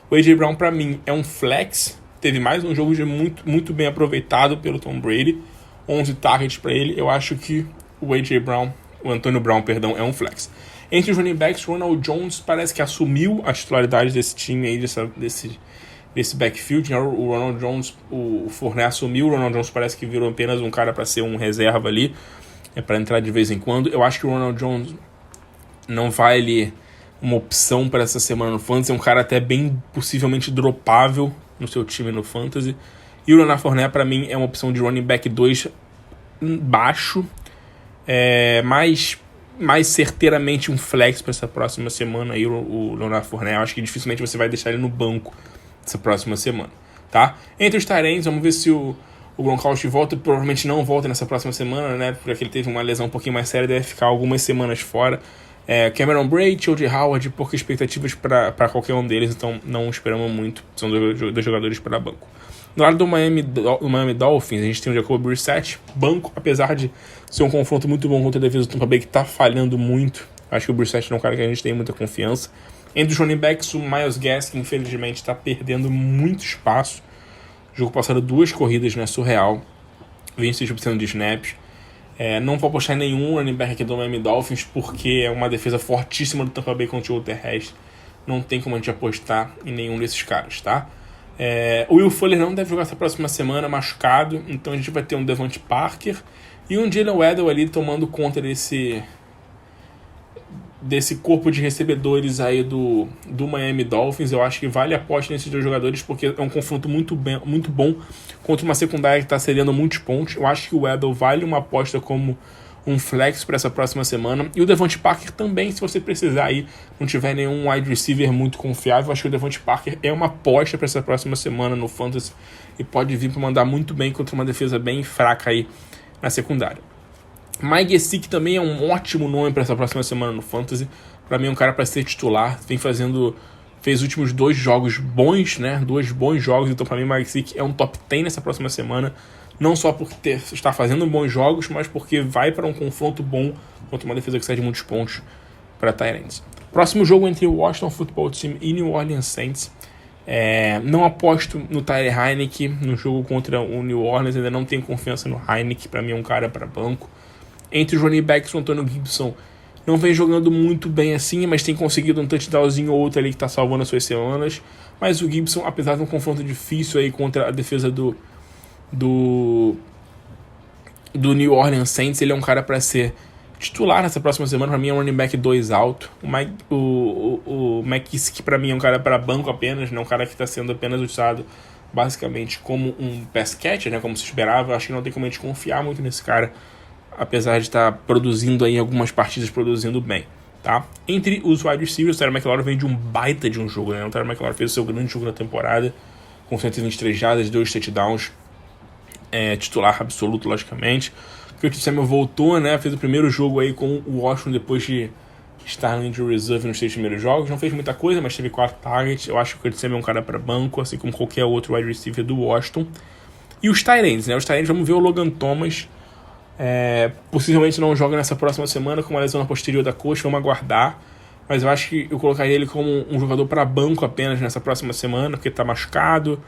O A.J. Brown, para mim, é um flex, teve mais um jogo de muito bem aproveitado pelo Tom Brady, 11 targets para ele, eu acho que o Antonio Brown, é um flex. Entre os running backs, Ronald Jones parece que assumiu a titularidade desse time aí, desse backfield, né? O Ronald Jones, o Fournette assumiu, o Ronald Jones parece que virou apenas um cara para ser um reserva ali, para entrar de vez em quando. Eu acho que o Ronald Jones não vale uma opção para essa semana no Fantasy, é um cara até bem possivelmente dropável no seu time no Fantasy. E o Leonard Fournette, para mim, é uma opção de running back 2 baixo, mais certeiramente um flex para essa próxima semana aí, o Leonard Fournette. Eu acho que dificilmente você vai deixar ele no banco essa próxima semana, tá? Entre os tight ends, vamos ver se o Gronkowski volta. Provavelmente não volta nessa próxima semana, né? Porque ele teve uma lesão um pouquinho mais séria, deve ficar algumas semanas fora. Cameron Brate, O.J. Howard, poucas expectativas para qualquer um deles, então não esperamos muito. São dois jogadores para banco. No lado do Miami Dolphins, a gente tem o Jacoby Brissett, banco, apesar de ser um confronto muito bom contra a defesa do Tampa Bay, que está falhando muito. Acho que o Brissett não é um cara que a gente tem muita confiança. Entre os running backs, o Myles Gaskin, infelizmente, está perdendo muito espaço. O jogo passado 2 corridas, né? Surreal. 26% de snaps. Não vou apostar em nenhum running back aqui do Miami Dolphins, porque é uma defesa fortíssima do Tampa Bay contra o terrestre. Não tem como a gente apostar em nenhum desses caras, tá? O Will Fuller não deve jogar essa próxima semana, machucado. Então a gente vai ter um Devontae Parker e um Jalen Waddle ali tomando conta desse corpo de recebedores aí do Miami Dolphins. Eu acho que vale a aposta nesses 2 jogadores, porque é um confronto muito bom contra uma secundária que está cedendo muitos pontos. Eu acho que o Waddle vale uma aposta como um flex para essa próxima semana. E o Devontae Parker também, se você precisar aí, não tiver nenhum wide receiver muito confiável, acho que o Devontae Parker é uma aposta para essa próxima semana no Fantasy e pode vir para mandar muito bem contra uma defesa bem fraca aí na secundária. Mike Gesicki também é um ótimo nome para essa próxima semana no Fantasy. Para mim é um cara para ser titular. Fez os últimos 2 jogos bons, né? 2 bons jogos. Então para mim o Mike Gesicki é um top 10 nessa próxima semana. Não só por estar fazendo bons jogos, mas porque vai para um confronto bom contra uma defesa que cede muitos pontos para Tyrants. Próximo jogo entre o Washington Football Team e New Orleans Saints. Não aposto no Tyler Heinicke no jogo contra o New Orleans. Ainda não tenho confiança no Heinicke. Para mim é um cara para banco. Entre os running backs, o Antonio Gibson não vem jogando muito bem assim, mas tem conseguido um touchdownzinho ou outro ali que está salvando as suas semanas. Mas o Gibson, apesar de um confronto difícil aí contra a defesa do New Orleans Saints, ele é um cara para ser titular nessa próxima semana. Para mim é um running back 2 alto. O McKissick para mim é um cara para banco apenas, né? Um cara que está sendo apenas usado basicamente como um pass catcher, né? Como se esperava. Eu acho que não tem como a gente confiar muito nesse cara, apesar de estar produzindo aí algumas partidas, produzindo bem, tá? Entre os wide receivers, o Terry McLaurin vem de um baita de um jogo, né? O Terry McLaurin fez o seu grande jogo na temporada, com 123 jardas, 2 touchdowns, titular absoluto, logicamente. O Curtis Samuel voltou, né? Fez o primeiro jogo aí com o Washington depois de estar no injury reserve nos 3 primeiros jogos. Não fez muita coisa, mas teve 4 targets. Eu acho que o Curtis Samuel é um cara para banco, assim como qualquer outro wide receiver do Washington. E os tight ends, né? Os tight ends, vamos ver o Logan Thomas. Possivelmente não joga nessa próxima semana com uma lesão na posterior da coxa, vamos aguardar, mas eu acho que eu colocaria ele como um jogador para banco apenas nessa próxima semana, porque está machucado,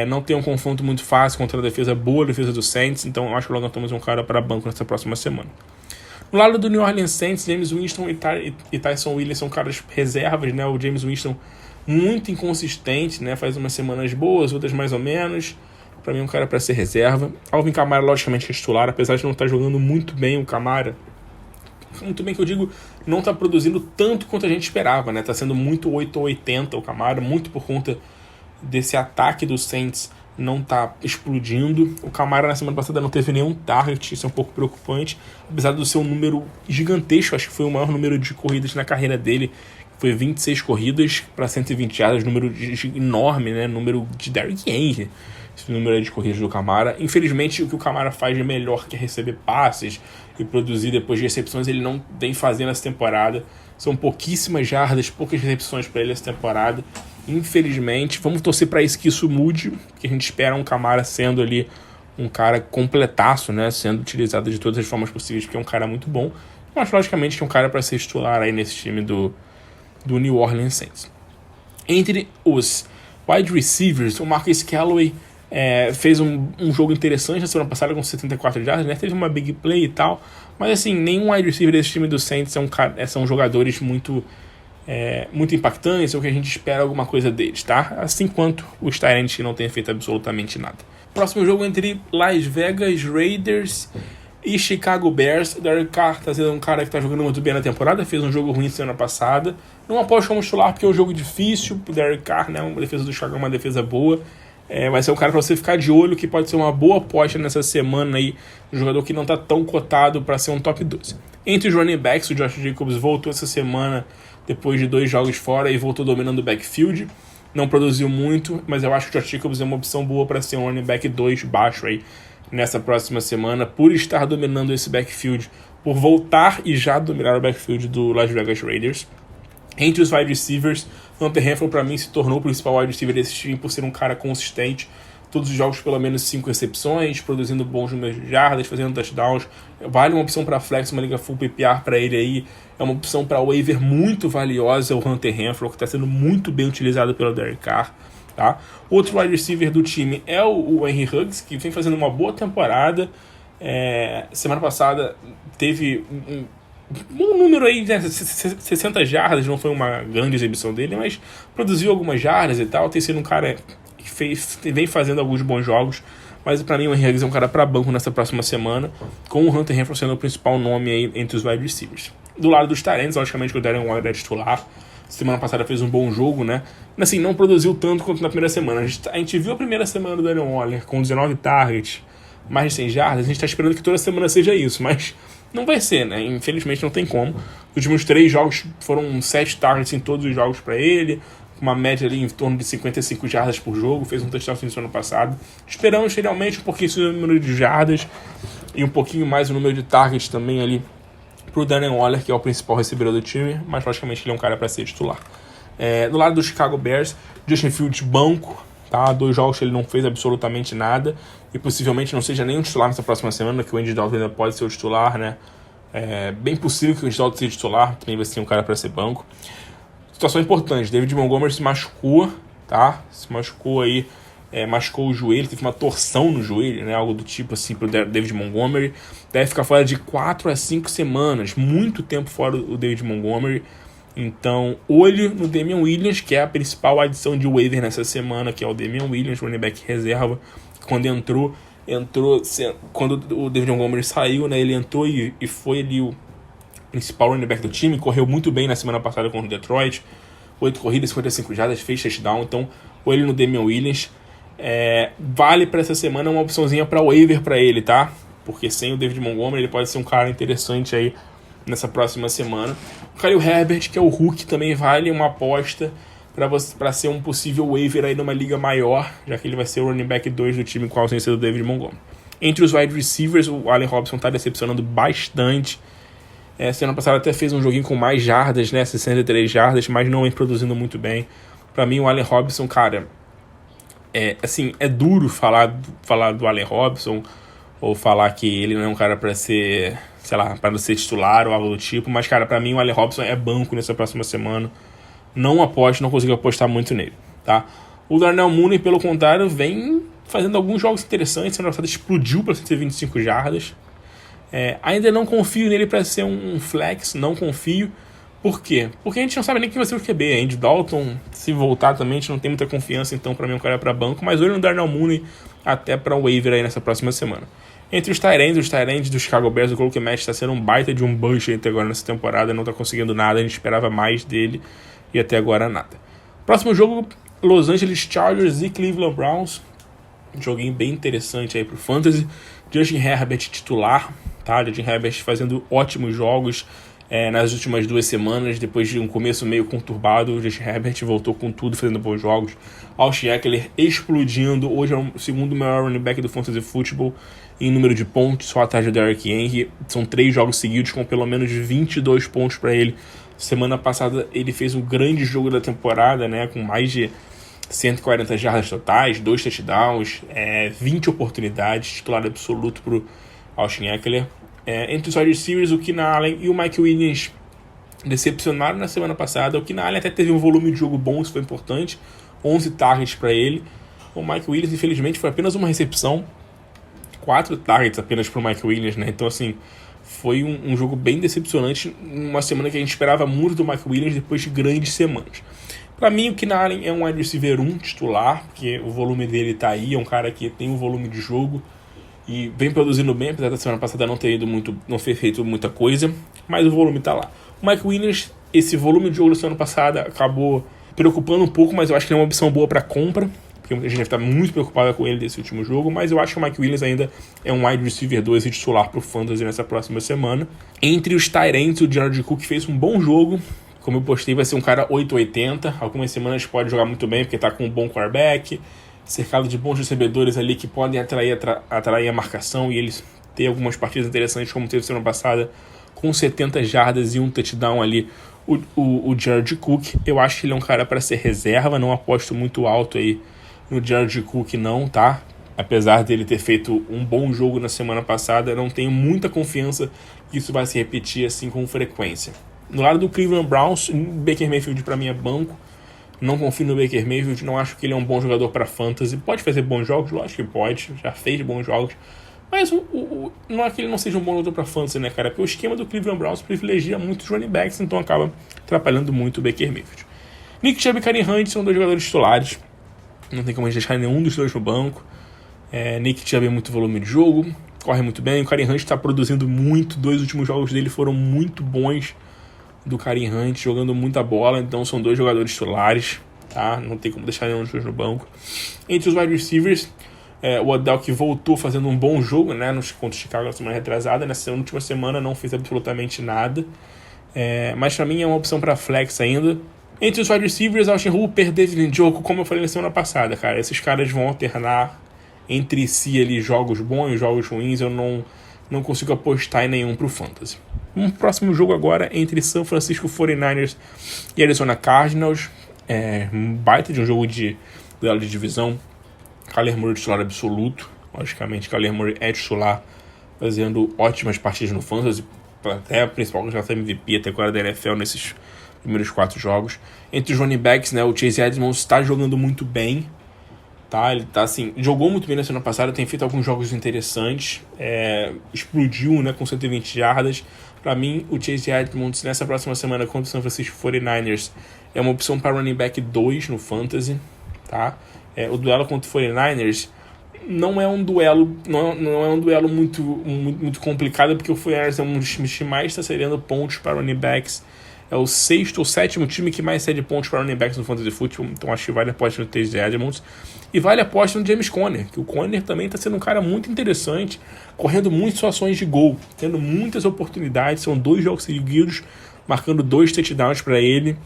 não tem um confronto muito fácil contra a defesa boa, a defesa do Saints, então eu acho que o Logan Thomas é um cara para banco nessa próxima semana. No lado do New Orleans Saints, James Winston e Tyson Williams são caras reservas, né? O James Winston muito inconsistente, né? Faz umas semanas boas, outras mais ou menos. Para mim é um cara para ser reserva. Alvin Kamara, logicamente, é titular, apesar de não estar jogando muito bem o Kamara. Muito bem que eu digo, não está produzindo tanto quanto a gente esperava, né? Tá sendo muito 8 ou 80 o Kamara, muito por conta desse ataque do Saints não tá explodindo. O Kamara na semana passada não teve nenhum target, isso é um pouco preocupante, apesar do seu número gigantesco. Acho que foi o maior número de corridas na carreira dele, foi 26 corridas para 120 jardas, número enorme, né? Número de Derrick Henry, esse número de corridas do Kamara. Infelizmente, o que o Kamara faz de melhor que é receber passes e produzir depois de recepções, ele não vem fazendo essa temporada. São pouquíssimas jardas, poucas recepções para ele essa temporada. Infelizmente, vamos torcer para isso, que isso mude, porque a gente espera um Kamara sendo ali um cara completaço, né? Sendo utilizado de todas as formas possíveis, porque é um cara muito bom. Mas, logicamente, que é um cara para ser titular aí nesse time do New Orleans Saints. Entre os wide receivers, o Marquise Callaway fez um jogo interessante na semana passada com 74 jardas, né? Teve uma big play e tal, mas assim, nenhum wide receiver desse time do Saints são jogadores muito impactantes, ou que a gente espera alguma coisa deles, tá? Assim quanto os Tyrants, que não têm feito absolutamente nada. Próximo jogo entre Las Vegas Raiders e Chicago Bears. O Derek Carr tá sendo um cara que tá jogando muito bem na temporada, fez um jogo ruim semana passada. Não aposto como titular porque é um jogo difícil pro Derek Carr, né? Uma defesa do Chicago é uma defesa boa. Vai ser um cara para você ficar de olho, que pode ser uma boa aposta nessa semana aí, um jogador que não tá tão cotado para ser um top 12. Entre os running backs, o Josh Jacobs voltou essa semana depois de 2 jogos fora e voltou dominando o backfield. Não produziu muito, mas eu acho que o Josh Jacobs é uma opção boa para ser um running back 2 baixo aí nessa próxima semana, por estar dominando esse backfield, por voltar e já dominar o backfield do Las Vegas Raiders. Entre os wide receivers, Hunter Renfrow para mim se tornou o principal wide receiver desse time por ser um cara consistente. Todos os jogos pelo menos 5 recepções, produzindo bons números de jardas, fazendo touchdowns. Vale uma opção para flex, uma liga full PPR para ele aí. É uma opção para waiver muito valiosa, o Hunter Renfrow, que está sendo muito bem utilizado pelo Derek Carr. Tá? Outro wide receiver do time é o Henry Ruggs, que vem fazendo uma boa temporada. Semana passada teve um número aí, né, 60 jardas, não foi uma grande exibição dele, mas produziu algumas jardas e tal. Tem sido um cara que vem fazendo alguns bons jogos, mas para mim o Henry Ruggs é um cara para banco nessa próxima semana, com o Hunter Renfrow sendo o principal nome aí entre os wide receivers. Do lado dos tight ends, logicamente que o Darren Waller é titular. Semana passada fez um bom jogo, né? Assim, não produziu tanto quanto na primeira semana. A gente viu a primeira semana do Darren Waller com 19 targets, mais de 100 jardas. A gente tá esperando que toda semana seja isso, mas não vai ser, né? Infelizmente não tem como. Os últimos 3 jogos foram 7 targets em todos os jogos para ele, com uma média ali em torno de 55 jardas por jogo. Fez um touchdown no ano passado. Esperamos realmente um pouquinho o número de jardas e um pouquinho mais o número de targets também ali pro Darren Waller, que é o principal recebedor do time, mas logicamente ele é um cara para ser titular. Do lado do Chicago Bears, Justin Fields banco, tá? 2 jogos que ele não fez absolutamente nada e possivelmente não seja nem um titular nessa próxima semana, que o Andy Dalton ainda pode ser o titular, né? É bem possível que o Andy Dalton seja titular, também vai ser um cara para ser banco. Situação importante, David Montgomery se machucou, tá? Se machucou aí, machucou o joelho, teve uma torção no joelho, né? Algo do tipo assim pro David Montgomery. Deve ficar fora de 4 a 5 semanas, muito tempo fora o David Montgomery. Então, olho no Damian Williams, que é a principal adição de waiver nessa semana, que é o Damian Williams, running back reserva. Quando quando o David Montgomery saiu, né? Ele entrou e foi ali o principal running back do time, correu muito bem na semana passada contra o Detroit, 8 corridas, 55 jardas, fez touchdown. Então, olho no Damian Williams. Vale para essa semana uma opçãozinha para waiver para ele, tá? Porque sem o David Montgomery ele pode ser um cara interessante aí nessa próxima semana. O Khalil Herbert, que é o Hulk, também vale uma aposta para ser um possível waiver aí numa liga maior, já que ele vai ser o running back 2 do time com a ausência do David Montgomery. Entre os wide receivers, o Allen Robinson está decepcionando bastante. Semana passada até fez um joguinho com mais jardas, né? 63 jardas, mas não vem produzindo muito bem. Para mim, o Allen Robinson, cara, é duro falar do Allen Robinson ou falar que ele não é um cara para ser, sei lá, para ser titular ou algo do tipo, mas, cara, para mim o Allen Robinson é banco nessa próxima semana. Não consigo apostar muito nele, tá? O Darnell Mooney, pelo contrário, vem fazendo alguns jogos interessantes. Semana passada explodiu para 125 jardas. Ainda não confio nele para ser um flex, não confio. Por quê? Porque a gente não sabe nem quem vai ser o QB. Andy Dalton, se voltar também, a gente não tem muita confiança, então para mim o cara é para banco. Mas olho no Darnell Mooney até para um waiver aí nessa próxima semana. Entre os tight ends do Chicago Bears, o Cole Kmet está sendo um baita de um bust até agora nessa temporada, não está conseguindo nada, a gente esperava mais dele e até agora nada. Próximo jogo, Los Angeles Chargers e Cleveland Browns. Um joguinho bem interessante aí pro Fantasy. Justin Herbert titular, tá? Justin Herbert fazendo ótimos jogos nas últimas 2 semanas, depois de um começo meio conturbado. O Justin Herbert voltou com tudo, fazendo bons jogos. Austin Ekeler explodindo, hoje é o segundo maior running back do Fantasy Football em número de pontos, só atrás do Derrick Henry. São 3 jogos seguidos com pelo menos 22 pontos para ele. Semana passada ele fez um grande jogo da temporada, né, com mais de 140 jardas totais, 2 touchdowns, 20 oportunidades, titular absoluto para o Austin Ekeler. Entre os wide receivers, o Keenan Allen e o Mike Williams decepcionaram na semana passada. O Keenan Allen até teve um volume de jogo bom, isso foi importante, 11 targets para ele. O Mike Williams, infelizmente, foi apenas uma recepção, 4 targets apenas para o Mike Williams, né? Então, assim, foi um jogo bem decepcionante, uma semana que a gente esperava muito do Mike Williams depois de grandes semanas. Para mim, o Keenan Allen é um wide receiver 1 titular, porque o volume dele tá aí, é um cara que tem um volume de jogo e vem produzindo bem, apesar da semana passada não ter feito muita coisa, mas o volume tá lá. O Mike Williams, esse volume de jogo da semana passada acabou preocupando um pouco, mas eu acho que é uma opção boa para compra, porque muita gente deve estar muito preocupada com ele desse último jogo, mas eu acho que o Mike Williams ainda é um wide receiver 2 e titular pro Fantasy nessa próxima semana. Entre os tight ends, o Jared Cook fez um bom jogo. Como eu postei, vai ser um cara 880. Algumas semanas pode jogar muito bem, porque tá com um bom quarterback, cercado de bons recebedores ali que podem atrair a marcação e eles ter algumas partidas interessantes, como teve semana passada com 70 jardas e um touchdown ali, o Jared Cook. Eu acho que ele é um cara para ser reserva, não aposto muito alto aí no Jared Cook não, tá? Apesar dele ter feito um bom jogo na semana passada, eu não tenho muita confiança que isso vai se repetir assim com frequência. No lado do Cleveland Browns, Baker Mayfield para mim é banco. Não confio no Baker Mayfield, não acho que ele é um bom jogador para fantasy. Pode fazer bons jogos? Lógico que pode, já fez bons jogos. Mas não é que ele não seja um bom jogador para fantasy, né, cara? Porque o esquema do Cleveland Browns privilegia muito os running backs, então acaba atrapalhando muito o Baker Mayfield. Nick Chubb e Kareem Hunt são dois jogadores titulares. Não tem como a gente deixar nenhum dos dois no banco. Nick Chubb tem muito volume de jogo, corre muito bem. O Kareem Hunt está produzindo muito. 2 últimos jogos dele foram muito bons do Kareem Hunt, jogando muita bola. Então são 2 jogadores titulares, tá? Não tem como deixar nenhum dos dois no banco. Entre os wide receivers, o Odell, que voltou fazendo um bom jogo, né, contra o Chicago na semana retrasada. Nessa última semana não fez absolutamente nada. Mas para mim é uma opção para flex ainda. Entre os wide receivers, Austin Hooper, David Njoku, como eu falei na semana passada, cara, esses caras vão alternar entre si ali jogos bons e jogos ruins. Eu não consigo apostar em nenhum pro fantasy. Um próximo jogo agora entre San Francisco 49ers e Arizona Cardinals. Um baita de um jogo de duelo de divisão. Kyler Murray titular absoluto. Logicamente, Kyler Murray é titular, fazendo ótimas partidas no fantasy, até a principal candidato MVP até agora da NFL nesses primeiros 4 jogos. Entre os running backs, né, o Chase Edmonds está jogando muito bem, tá? Ele tá assim, jogou muito bem na semana passada, tem feito alguns jogos interessantes, explodiu, né, com 120 jardas. Para mim, o Chase Edmonds nessa próxima semana contra o San Francisco 49ers é uma opção para running back 2 no fantasy, tá? O duelo contra o 49ers não é um duelo, não é um duelo muito complicado, porque o 49ers é um dos times que mais está cedendo pontos para running backs. É o 6º ou 7º time que mais cede pontos para running backs no fantasy football. Então acho que vale a aposta no Chase Edmonds. E vale a aposta no James Conner, que o Conner também está sendo um cara muito interessante, correndo muitas situações de gol, tendo muitas oportunidades. São 2 jogos seguidos, marcando 2 touchdowns para ele.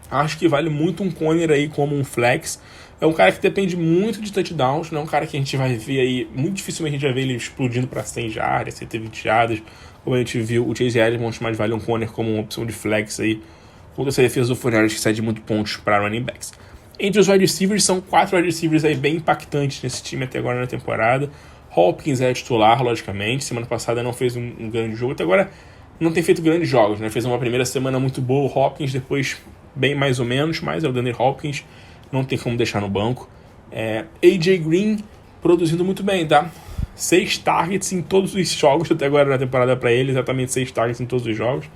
Acho que vale muito um Conner aí como um flex. É um cara que depende muito de touchdowns, não é um cara que a gente vai ver aí, muito dificilmente a gente vai ver ele explodindo para 100 jardas, 120 jardas, como a gente viu o Chase Edmonds, mas vale um Conner como uma opção de flex aí, contra essa defesa do 49ers que cede muito pontos para running backs. Entre os wide receivers, são 4 wide receivers aí bem impactantes nesse time até agora na temporada. Hopkins é titular, logicamente, semana passada não fez um grande jogo, até agora não tem feito grandes jogos, né? Fez uma primeira semana muito boa o Hopkins, depois bem mais ou menos, mas é o Danny Hopkins, não tem como deixar no banco. AJ Green produzindo muito bem, tá? 6 targets em todos os jogos até agora na temporada para ele, exatamente 6 targets em todos os jogos.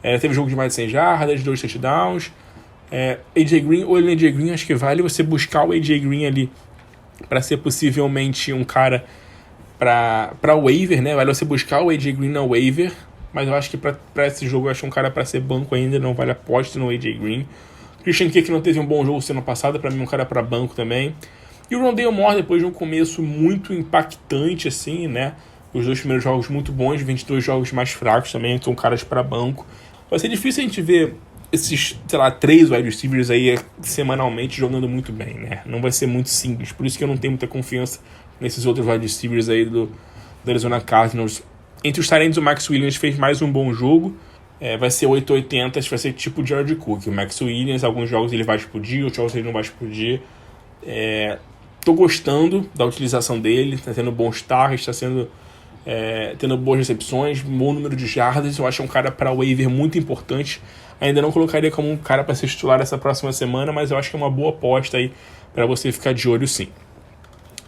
Teve jogo de mais de 100 jardas, 2 touchdowns. AJ Green, ou ele AJ Green, acho que vale você buscar o AJ Green ali para ser possivelmente um cara para waiver, né? Vale você buscar o AJ Green na waiver, mas eu acho que para esse jogo eu acho um cara para ser banco ainda, não vale aposta no AJ Green. Christian Kirk não teve um bom jogo semana passada, para mim um cara para banco também. E o Rondale Moore, depois de um começo muito impactante, assim, né? Os 2 primeiros jogos muito bons, 22 jogos mais fracos também, então caras para banco. Vai ser difícil a gente ver esses, 3 wide receivers aí semanalmente jogando muito bem, né? Não vai ser muito simples, por isso que eu não tenho muita confiança nesses outros wide receivers aí do Arizona Cardinals. Entre os tight ends, o Max Williams fez mais um bom jogo. Vai ser 880, vai ser tipo o Jared Cook. O Max Williams, alguns jogos ele vai explodir, outros jogos ele não vai explodir. Tô gostando da utilização dele, tá tendo bons targets, tá tendo boas recepções, bom número de jardas. Eu acho um cara para waiver muito importante. Ainda não colocaria como um cara para ser titular essa próxima semana, mas eu acho que é uma boa aposta aí para você ficar de olho, sim.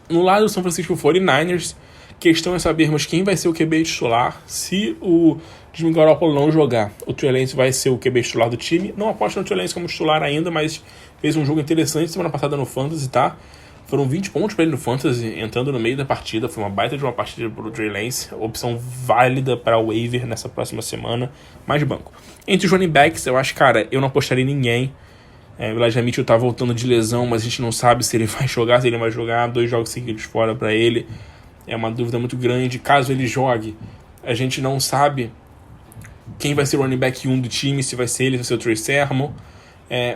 No lado do San Francisco 49ers, questão é sabermos quem vai ser o QB titular. Se o Jimmy Garoppolo não jogar, o Trey Lance vai ser o QB titular do time. Não aposto no Trey Lance como titular ainda, mas fez um jogo interessante semana passada no Fantasy, tá? Foram 20 pontos para ele no Fantasy, entrando no meio da partida. Foi uma baita de uma partida para o Trey Lance. Opção válida para o waiver nessa próxima semana, mais banco. Entre os running backs, eu acho, cara, eu não apostaria em ninguém. O Elijah Mitchell tá voltando de lesão, mas a gente não sabe se ele vai jogar, se ele vai jogar. 2 jogos seguidos fora para ele. É uma dúvida muito grande. Caso ele jogue, a gente não sabe quem vai ser o running back 1 do time, se vai ser ele, se vai ser o Trey Sermon.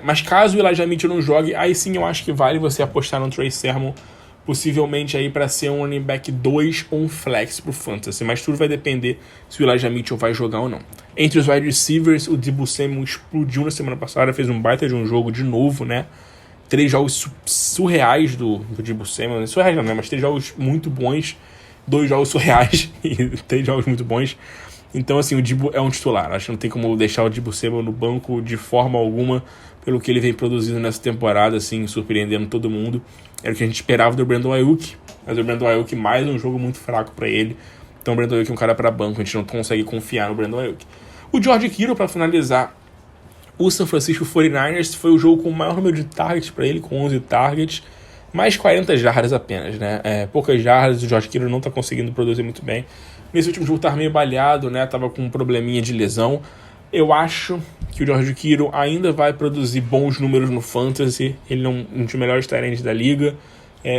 Mas caso o Elijah Mitchell não jogue, aí sim eu acho que vale você apostar no Trey Sermon possivelmente aí para ser um running back 2 ou um flex pro fantasy, mas tudo vai depender se o Elijah Mitchell vai jogar ou não. Entre os wide receivers, o Deebo Samuel explodiu na semana passada, fez um baita de um jogo de novo, né? 3 jogos surreais do Deebo Samuel, surreais não, né? Mas 3 jogos muito bons, 2 jogos surreais e 3 jogos muito bons. Então, assim, o Deebo é um titular. Acho que não tem como deixar o Deebo Samuel no banco de forma alguma, pelo que ele vem produzindo nessa temporada, assim, surpreendendo todo mundo. Era o que a gente esperava do Brandon Ayuk, mas o Brandon Ayuk mais um jogo muito fraco para ele. Então o Brandon Ayuk é um cara para banco, a gente não consegue confiar no Brandon Ayuk. O George Kittle, para finalizar, o San Francisco 49ers foi o jogo com o maior número de targets para ele, com 11 targets, mais 40 jardas apenas, né? Poucas jardas, o George Kittle não tá conseguindo produzir muito bem. Nesse último jogo tava meio baleado, né? Tava com um probleminha de lesão. Eu acho que o George Kittle ainda vai produzir bons números no Fantasy. Ele é um dos melhores tight ends da liga.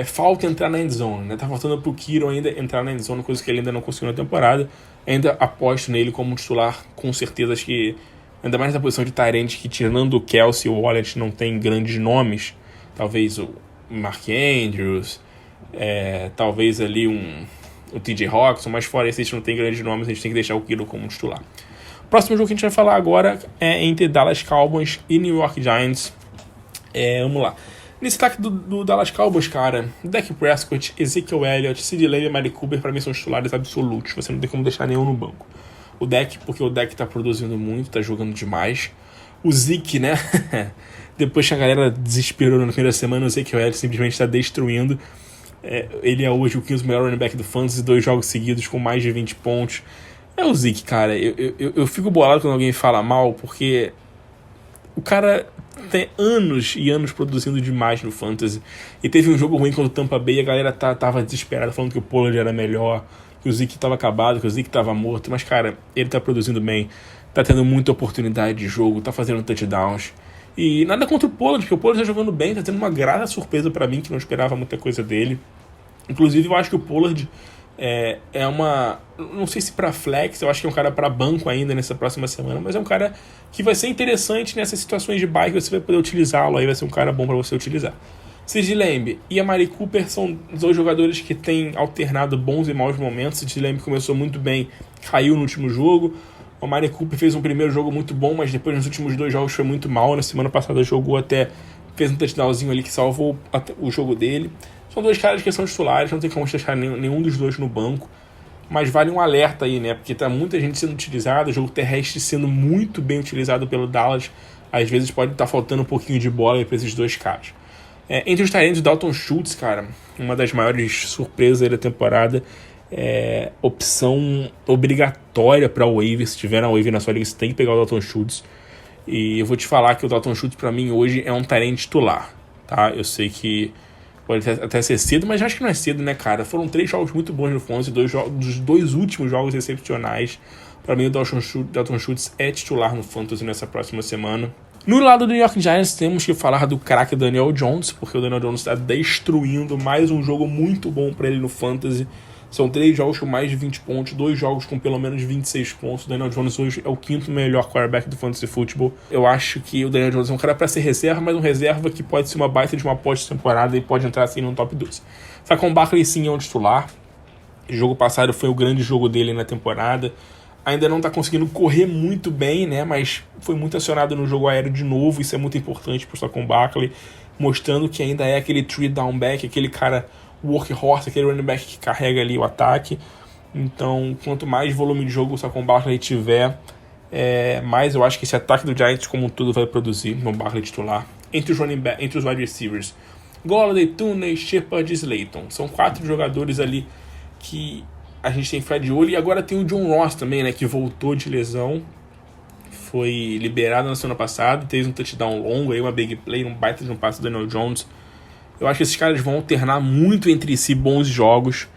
Falta entrar na endzone, né? Tá faltando pro Kittle ainda entrar na endzone, coisa que ele ainda não conseguiu na temporada. Ainda aposto nele como titular, com certeza. Acho que, ainda mais na posição de tight end, que tirando o Kelce e o Wallet não tem grandes nomes. Talvez o Mark Andrews, talvez ali o TJ Hawkinson, mas fora esse a gente não tem grandes nomes, a gente tem que deixar o Kittle como titular. O próximo jogo que a gente vai falar agora é entre Dallas Cowboys e New York Giants. Vamos lá. Nesse ataque do Dallas Cowboys, cara, Dak Prescott, Ezekiel Elliott, CeeDee Lamb e Amari Cooper, pra mim são os titulares absolutos. Você não tem como deixar nenhum no banco. O Dak, porque o Dak tá produzindo muito, tá jogando demais. O Zeke, né? Depois que a galera desesperou na primeira semana, o Ezekiel Elliott simplesmente tá destruindo. Ele é hoje o 15º melhor running back do Fantasy, 2 jogos seguidos com mais de 20 pontos. É o Zeke, cara. Eu fico bolado quando alguém fala mal, porque o cara tem anos e anos produzindo demais no Fantasy. E teve um jogo ruim contra o Tampa Bay e a galera tava desesperada, falando que o Pollard era melhor, que o Zeke tava acabado, que o Zeke tava morto. Mas, cara, ele tá produzindo bem, tá tendo muita oportunidade de jogo, tá fazendo touchdowns. E nada contra o Pollard, porque o Pollard tá jogando bem, tá tendo uma grata surpresa pra mim, que não esperava muita coisa dele. Inclusive, eu acho que o Pollard não sei se pra flex, eu acho que é um cara pra banco ainda nessa próxima semana, mas é um cara que vai ser interessante nessas situações de bye, que você vai poder utilizá-lo, aí vai ser um cara bom pra você utilizar. CeeDee Lamb e Amari Cooper são 2 jogadores que têm alternado bons e maus momentos. CeeDee Lamb começou muito bem, caiu no último jogo. O Amari Cooper fez um primeiro jogo muito bom, mas depois nos últimos 2 jogos foi muito mal. Na semana passada jogou fez um touchdownzinho ali que salvou o jogo dele. São 2 caras que são titulares, não tem como deixar nenhum dos 2 no banco. Mas vale um alerta aí, né? Porque tá muita gente sendo utilizada, o jogo terrestre sendo muito bem utilizado pelo Dallas. Às vezes pode estar faltando um pouquinho de bola para esses 2 caras. Entre os tight ends, o Dalton Schultz, cara, uma das maiores surpresas aí da temporada. Opção obrigatória para o waiver. Se tiver na waiver na sua liga, você tem que pegar o Dalton Schultz. E eu vou te falar que o Dalton Schultz, para mim, hoje é um tight end titular, tá? Eu sei que pode até ser cedo, mas acho que não é cedo, né, cara? Foram 3 jogos muito bons no Fantasy, dos 2 últimos jogos excepcionais. Para mim, o Dalton Schultz é titular no Fantasy nessa próxima semana. No lado do New York Giants, temos que falar do craque Daniel Jones, porque o Daniel Jones está destruindo. Mais um jogo muito bom para ele no Fantasy. São 3 jogos com mais de 20 pontos, 2 jogos com pelo menos 26 pontos. O Daniel Jones hoje é o 5º melhor quarterback do Fantasy Football. Eu acho que o Daniel Jones é um cara para ser reserva, mas um reserva que pode ser uma baita de uma pós-temporada e pode entrar assim no top 12. Saquon Barkley sim é um titular. O jogo passado foi o grande jogo dele na temporada. Ainda não está conseguindo correr muito bem, né? Mas foi muito acionado no jogo aéreo de novo. Isso é muito importante para o Saquon Barkley, mostrando que ainda é aquele 3-down back, aquele cara workhorse, aquele running back que carrega ali o ataque. Então, quanto mais volume de jogo o Saquon Barkley tiver, mais eu acho que esse ataque do Giants como um todo vai produzir no Barkley titular. Entre os wide receivers, Golladay, Tunney, Shepard e Slayton. São 4 jogadores ali que a gente tem que ficar de olho. E agora tem o John Ross também, né, que voltou de lesão. Foi liberado na semana passada, teve um touchdown longo, aí uma big play, um baita de um passe do Daniel Jones. Eu acho que esses caras vão alternar muito entre si bons jogos,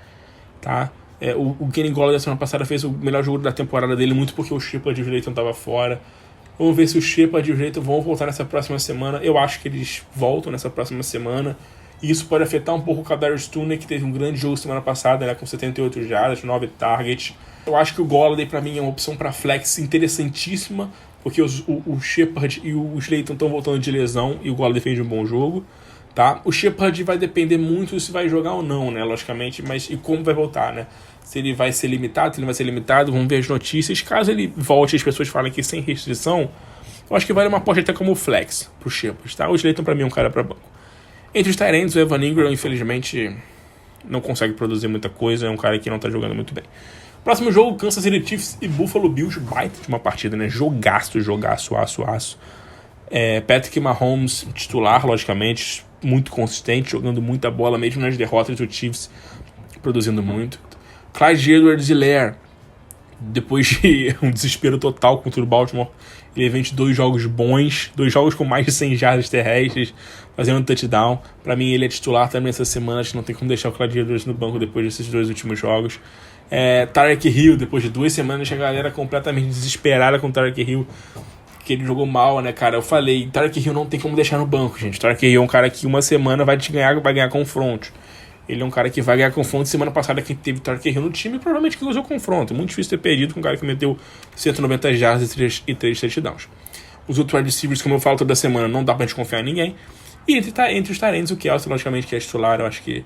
tá? O Kenny Golladay da semana passada fez o melhor jogo da temporada dele, muito porque o Shepard e o Slayton estavam fora. Vamos ver se o Shepard e o Slayton vão voltar nessa próxima semana. Eu acho que eles voltam nessa próxima semana. E isso pode afetar um pouco o Kadarius Toney, que teve um grande jogo semana passada, né, com 78 jardas, 9 targets. Eu acho que o Golladay, para mim, é uma opção para flex interessantíssima, porque o Shepard e o Slayton estão voltando de lesão e o Golladay fez um bom jogo. tá? O Shepard vai depender muito se vai jogar ou não, né? Logicamente, mas e como vai voltar, né? Se ele vai ser limitado, se ele não vai ser limitado, vamos ver as notícias. Caso ele volte, as pessoas falem que sem restrição, eu acho que vale uma aposta até como flex pro Shepard, tá? O Slayton pra mim é um cara pra banco. Entre os tight ends, o Evan Ingram, infelizmente, não consegue produzir muita coisa, é um cara que não tá jogando muito bem. Próximo jogo, Kansas City Chiefs e Buffalo Bills, baita de uma partida, né? Jogaço, aço. Patrick Mahomes, titular, logicamente, muito consistente, jogando muita bola, mesmo nas derrotas do Chiefs, produzindo muito. Clyde Edwards-Helaire, depois de um desespero total contra o Baltimore, ele vem de 2 jogos bons, 2 jogos com mais de 100 jardas terrestres, fazendo um touchdown. Pra mim ele é titular também essa semana, acho que não tem como deixar o Clyde Edwards no banco depois desses 2 últimos jogos. Tyreek Hill, depois de 2 semanas, a galera completamente desesperada com o Tyreek Hill, que ele jogou mal, né, cara? Eu falei, Tyreek Hill não tem como deixar no banco, gente. Tyreek Hill é um cara que uma semana vai ganhar confronto. Ele é um cara que vai ganhar confronto. Semana passada quem teve Tyreek Hill no time provavelmente que usou confronto. Muito difícil ter perdido com um cara que meteu 190 jardas e 3 touchdowns. Os outros wide receivers, como eu falo toda semana, não dá pra gente confiar em ninguém. E entre os tarentes, o Kelce, logicamente, que é titular, eu acho que,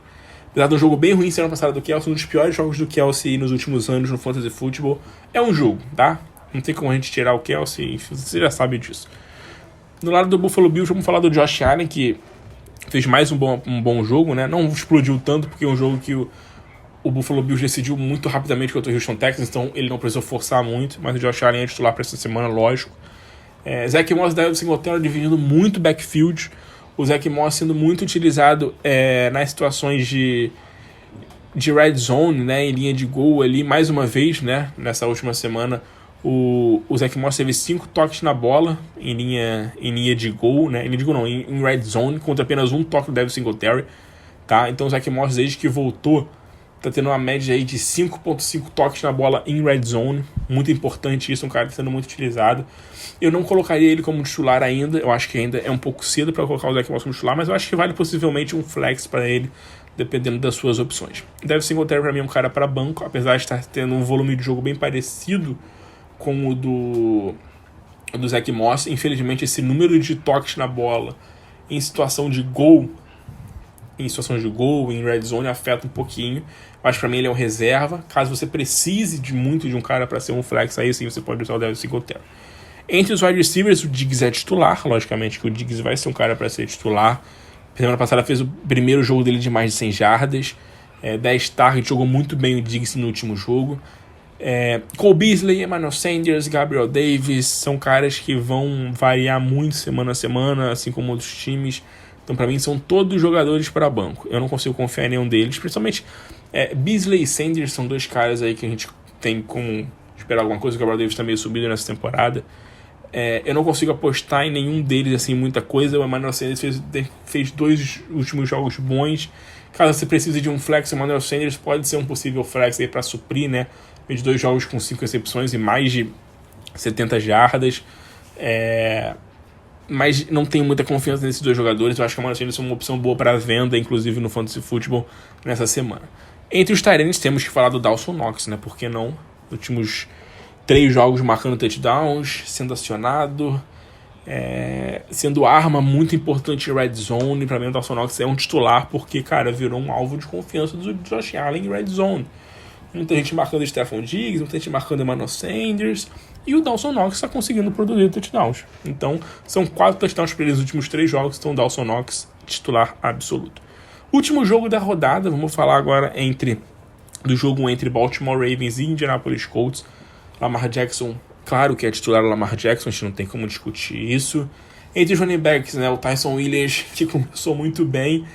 apesar de um jogo bem ruim semana passada do Kelce, um dos piores jogos do Kelce nos últimos anos no Fantasy Football, é um jogo, tá? Não tem como a gente tirar o Kelce, você já sabe disso. Do lado do Buffalo Bills, vamos falar do Josh Allen, que fez mais um bom jogo, né? Não explodiu tanto, porque é um jogo que o Buffalo Bills decidiu muito rapidamente contra o Houston Texans, então ele não precisou forçar muito, mas o Josh Allen é titular para essa semana, lógico. Zach Moss deve se encontrar dividindo muito backfield, o Zach Moss sendo muito utilizado nas situações de red zone, né? Em linha de gol ali, mais uma vez, né? Nessa última semana, o Zach Moss teve 5 toques na bola em linha de gol, né? Em linha de gol não, em red zone, contra apenas 1 toque do Devin Singletary, tá? Então o Zach Moss, desde que voltou, tá tendo uma média aí de 5.5 toques na bola em red zone. Muito importante isso, um cara que tá sendo muito utilizado. Eu não colocaria ele como titular ainda, eu acho que ainda é um pouco cedo para colocar o Zach Moss como titular, mas eu acho que vale possivelmente um flex para ele, dependendo das suas opções. Devin Singletary para mim é um cara para banco, apesar de estar tendo um volume de jogo bem parecido com o do Zach Moss. Infelizmente, esse número de toques na bola em situação de gol, em red zone, afeta um pouquinho. Mas para mim ele é um reserva. Caso você precise de muito de um cara para ser um flex, aí sim você pode usar o Devin Singletary. Entre os wide receivers, o Diggs é titular. Logicamente que o Diggs vai ser um cara para ser titular. Semana passada fez o primeiro jogo dele de mais de 100 jardas. 10 targets, jogou muito bem o Diggs no último jogo. Cole Beasley, Emmanuel Sanders, Gabriel Davis são caras que vão variar muito semana a semana, assim como outros times. Então, para mim, são todos jogadores para banco. Eu não consigo confiar em nenhum deles, principalmente Beasley e Sanders são 2 caras aí que a gente tem como esperar alguma coisa. O Gabriel Davis está meio subido nessa temporada. Eu não consigo apostar em nenhum deles, assim, muita coisa. O Emmanuel Sanders fez 2 últimos jogos bons. Caso você precise de um flex, o Emmanuel Sanders pode ser um possível flex aí para suprir, né? Fez 2 jogos com 5 recepções e mais de 70 jardas. Mas não tenho muita confiança nesses 2 jogadores. Eu acho que o Emmanuel Sanders é uma opção boa para venda, inclusive no Fantasy Football, nessa semana. Entre os tight ends, temos que falar do Dawson Knox, né? Por que não? Últimos 3 jogos marcando touchdowns, sendo acionado, sendo arma muito importante em red zone. Para mim o Dawson Knox é um titular porque, cara, virou um alvo de confiança do Josh Allen em red zone. Muita gente marcando Stephon Diggs, muita gente marcando Emmanuel Sanders, e o Dawson Knox está conseguindo produzir touchdowns. Então são 4 touchdowns para ele nos últimos 3 jogos, então o Dawson Knox titular absoluto. Último jogo da rodada, vamos falar agora do jogo entre Baltimore Ravens e Indianapolis Colts. Lamar Jackson, claro que é titular Lamar Jackson, a gente não tem como discutir isso. Entre os running backs, né, o Tyson Williams, que começou muito bem,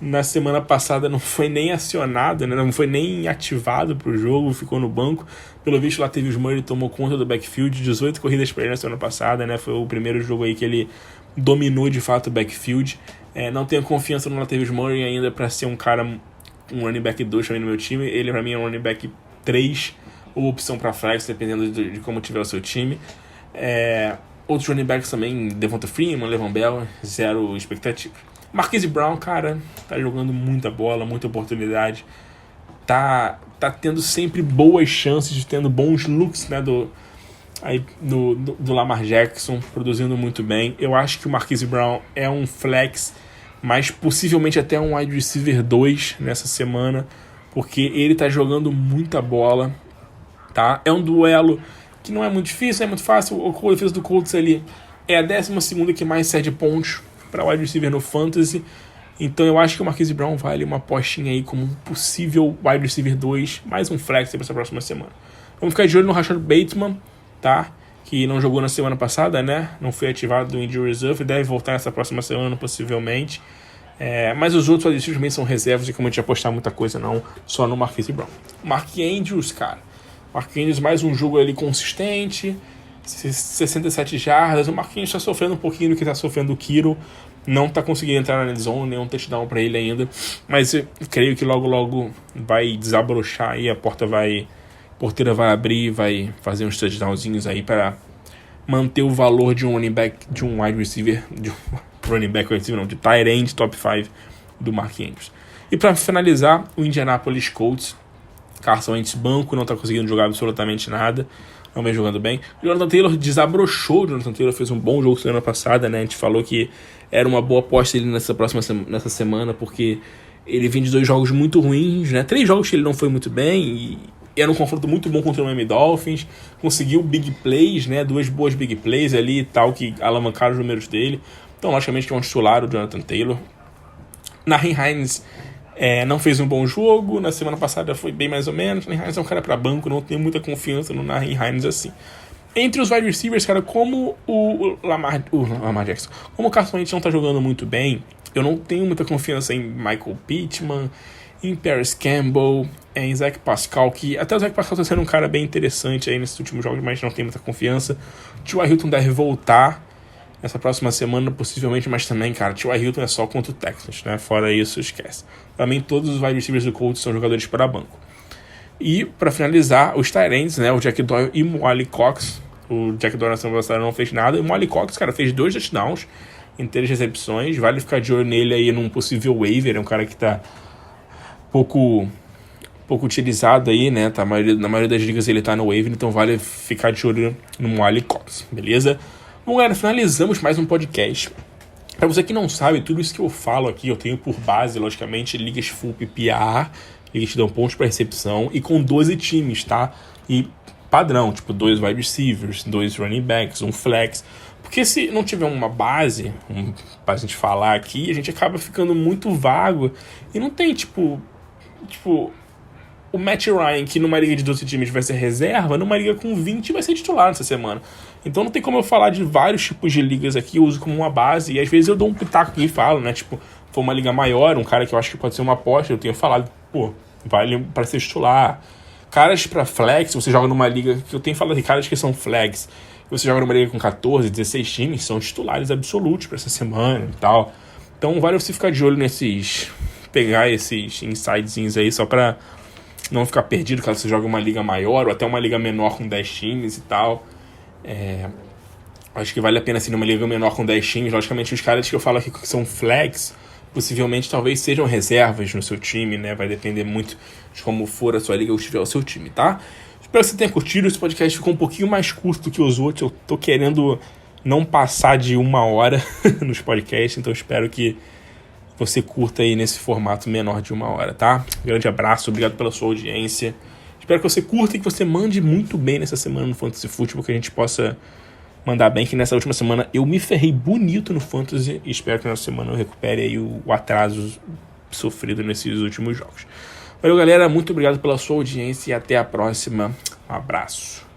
na semana passada não foi nem acionado, né, não foi nem ativado para o jogo, ficou no banco. Pelo visto, Latavius Murray tomou conta do backfield, 18 corridas para ele na semana passada, né, foi o primeiro jogo aí que ele dominou de fato o backfield. Não tenho confiança no Latavius Murray ainda para ser um running back 2 também no meu time. Ele para mim é um running back 3 ou opção para flex, dependendo de como tiver o seu time. Outros running backs também, Devonta Freeman, Le'Veon Bell, 0 expectativa. Marquise Brown, cara, tá jogando muita bola, muita oportunidade. Tá tendo sempre boas chances, tendo bons looks, né, do Lamar Jackson, produzindo muito bem. Eu acho que o Marquise Brown é um flex mas possivelmente até um wide receiver 2 nessa semana, porque ele tá jogando muita bola, tá? É um duelo que não é muito difícil, é muito fácil. A defesa do Colts ali é a 12ª que mais cede pontos para wide receiver no Fantasy. Então eu acho que o Marquise Brown vale uma apostinha aí como um possível wide receiver 2, mais um flex para essa próxima semana. Vamos ficar de olho no Rashad Bateman, tá? Que não jogou na semana passada, né? Não foi ativado do Injury Reserve, deve voltar nessa próxima semana, possivelmente. Mas os outros wide receivers também são reservas e como a gente ia apostar muita coisa não, só no Marquise Brown. Mark Andrews, cara. Mark Andrews, mais um jogo ali consistente, 67 jardas. O Mark Andrews está sofrendo um pouquinho do que está sofrendo o Kittle. Não está conseguindo entrar na zone, nenhum touchdown para ele ainda. Mas eu creio que logo vai desabrochar aí, a porteira vai abrir, vai fazer uns touchdownzinhos aí para manter o valor de um running back, de um wide receiver, de tight end top 5 do Mark Andrews. E para finalizar, o Indianapolis Colts, Carson Wentz banco, não está conseguindo jogar absolutamente nada, não vem jogando bem. O Jonathan Taylor desabrochou, o Jonathan Taylor fez um bom jogo semana passada, né? A gente falou que era uma boa aposta ele nessa semana, porque ele vem de 2 jogos muito ruins, né? 3 jogos que ele não foi muito bem, e era um confronto muito bom contra o Miami Dolphins, conseguiu big plays, né? 2 boas big plays ali e tal, que alavancaram os números dele. Então, logicamente, que é um titular o Jonathan Taylor. Naheem Hines não fez um bom jogo, na semana passada foi bem mais ou menos. Naheem Hines é um cara para banco, não tenho muita confiança no Naheem Hines assim. Entre os wide receivers, cara, como o Lamar Jackson, como o Carson Wentz não tá jogando muito bem, eu não tenho muita confiança em Michael Pittman, em Paris Campbell, em Zach Pascal, que até o Zach Pascal tá sendo um cara bem interessante aí nesses últimos jogos, mas não tem muita confiança. T.Y. Hilton deve voltar nessa próxima semana, possivelmente, mas também, cara, T.Y. Hilton é só contra o Texans, né? Fora isso, esquece. Pra mim, todos os wide receivers do Colts são jogadores para banco. E, para finalizar, os tight ends, né? O Jack Doyle e o Mo Alley-Cox. O Jack Doyle na semana passada não fez nada. E o Mo Alley-Cox, cara, fez 2 touchdowns em 3 recepções. Vale ficar de olho nele aí num possível waiver. É um cara que tá pouco utilizado aí, né? Tá, na maioria das ligas ele tá no waiver, então vale ficar de olho no Mo Alley-Cox, beleza? Bom, galera, finalizamos mais um podcast. Para você que não sabe, tudo isso que eu falo aqui, eu tenho por base, logicamente, ligas full PPR, ligas que dão pontos para recepção, e com 12 times, tá? E padrão, tipo 2 wide receivers, 2 running backs, um flex. Porque se não tiver uma base pra gente falar aqui, a gente acaba ficando muito vago. E não tem, tipo o Matt Ryan, que numa liga de 12 times vai ser reserva, numa liga com 20 vai ser titular nessa semana. Então não tem como eu falar de vários tipos de ligas aqui, eu uso como uma base, e às vezes eu dou um pitaco aqui e falo, né, tipo, for uma liga maior, um cara que eu acho que pode ser uma aposta, eu tenho falado, pô, vale para ser titular. Caras para flex, você joga numa liga, que eu tenho falado de caras que são flex, você joga numa liga com 14, 16 times, são titulares absolutos para essa semana e tal. Então vale você ficar de olho pegar esses insidezinhos aí, só para não ficar perdido caso você jogue uma liga maior ou até uma liga menor com 10 times e tal. Acho que vale a pena assim numa liga menor com 10 times. Logicamente os caras que eu falo aqui que são flex, possivelmente talvez sejam reservas no seu time, né? Vai depender muito de como for a sua liga ou estiver o seu time, tá? Espero que você tenha curtido. Esse podcast ficou um pouquinho mais curto do que os outros. Eu tô querendo não passar de 1 hora nos podcasts, então espero que você curta aí nesse formato menor de 1 hora, tá? Grande abraço, obrigado pela sua audiência. Espero que você curta e que você mande muito bem nessa semana no Fantasy Football, que a gente possa mandar bem, que nessa última semana eu me ferrei bonito no Fantasy e espero que nessa semana eu recupere aí o atraso sofrido nesses últimos jogos. Valeu, galera, muito obrigado pela sua audiência e até a próxima. Um abraço.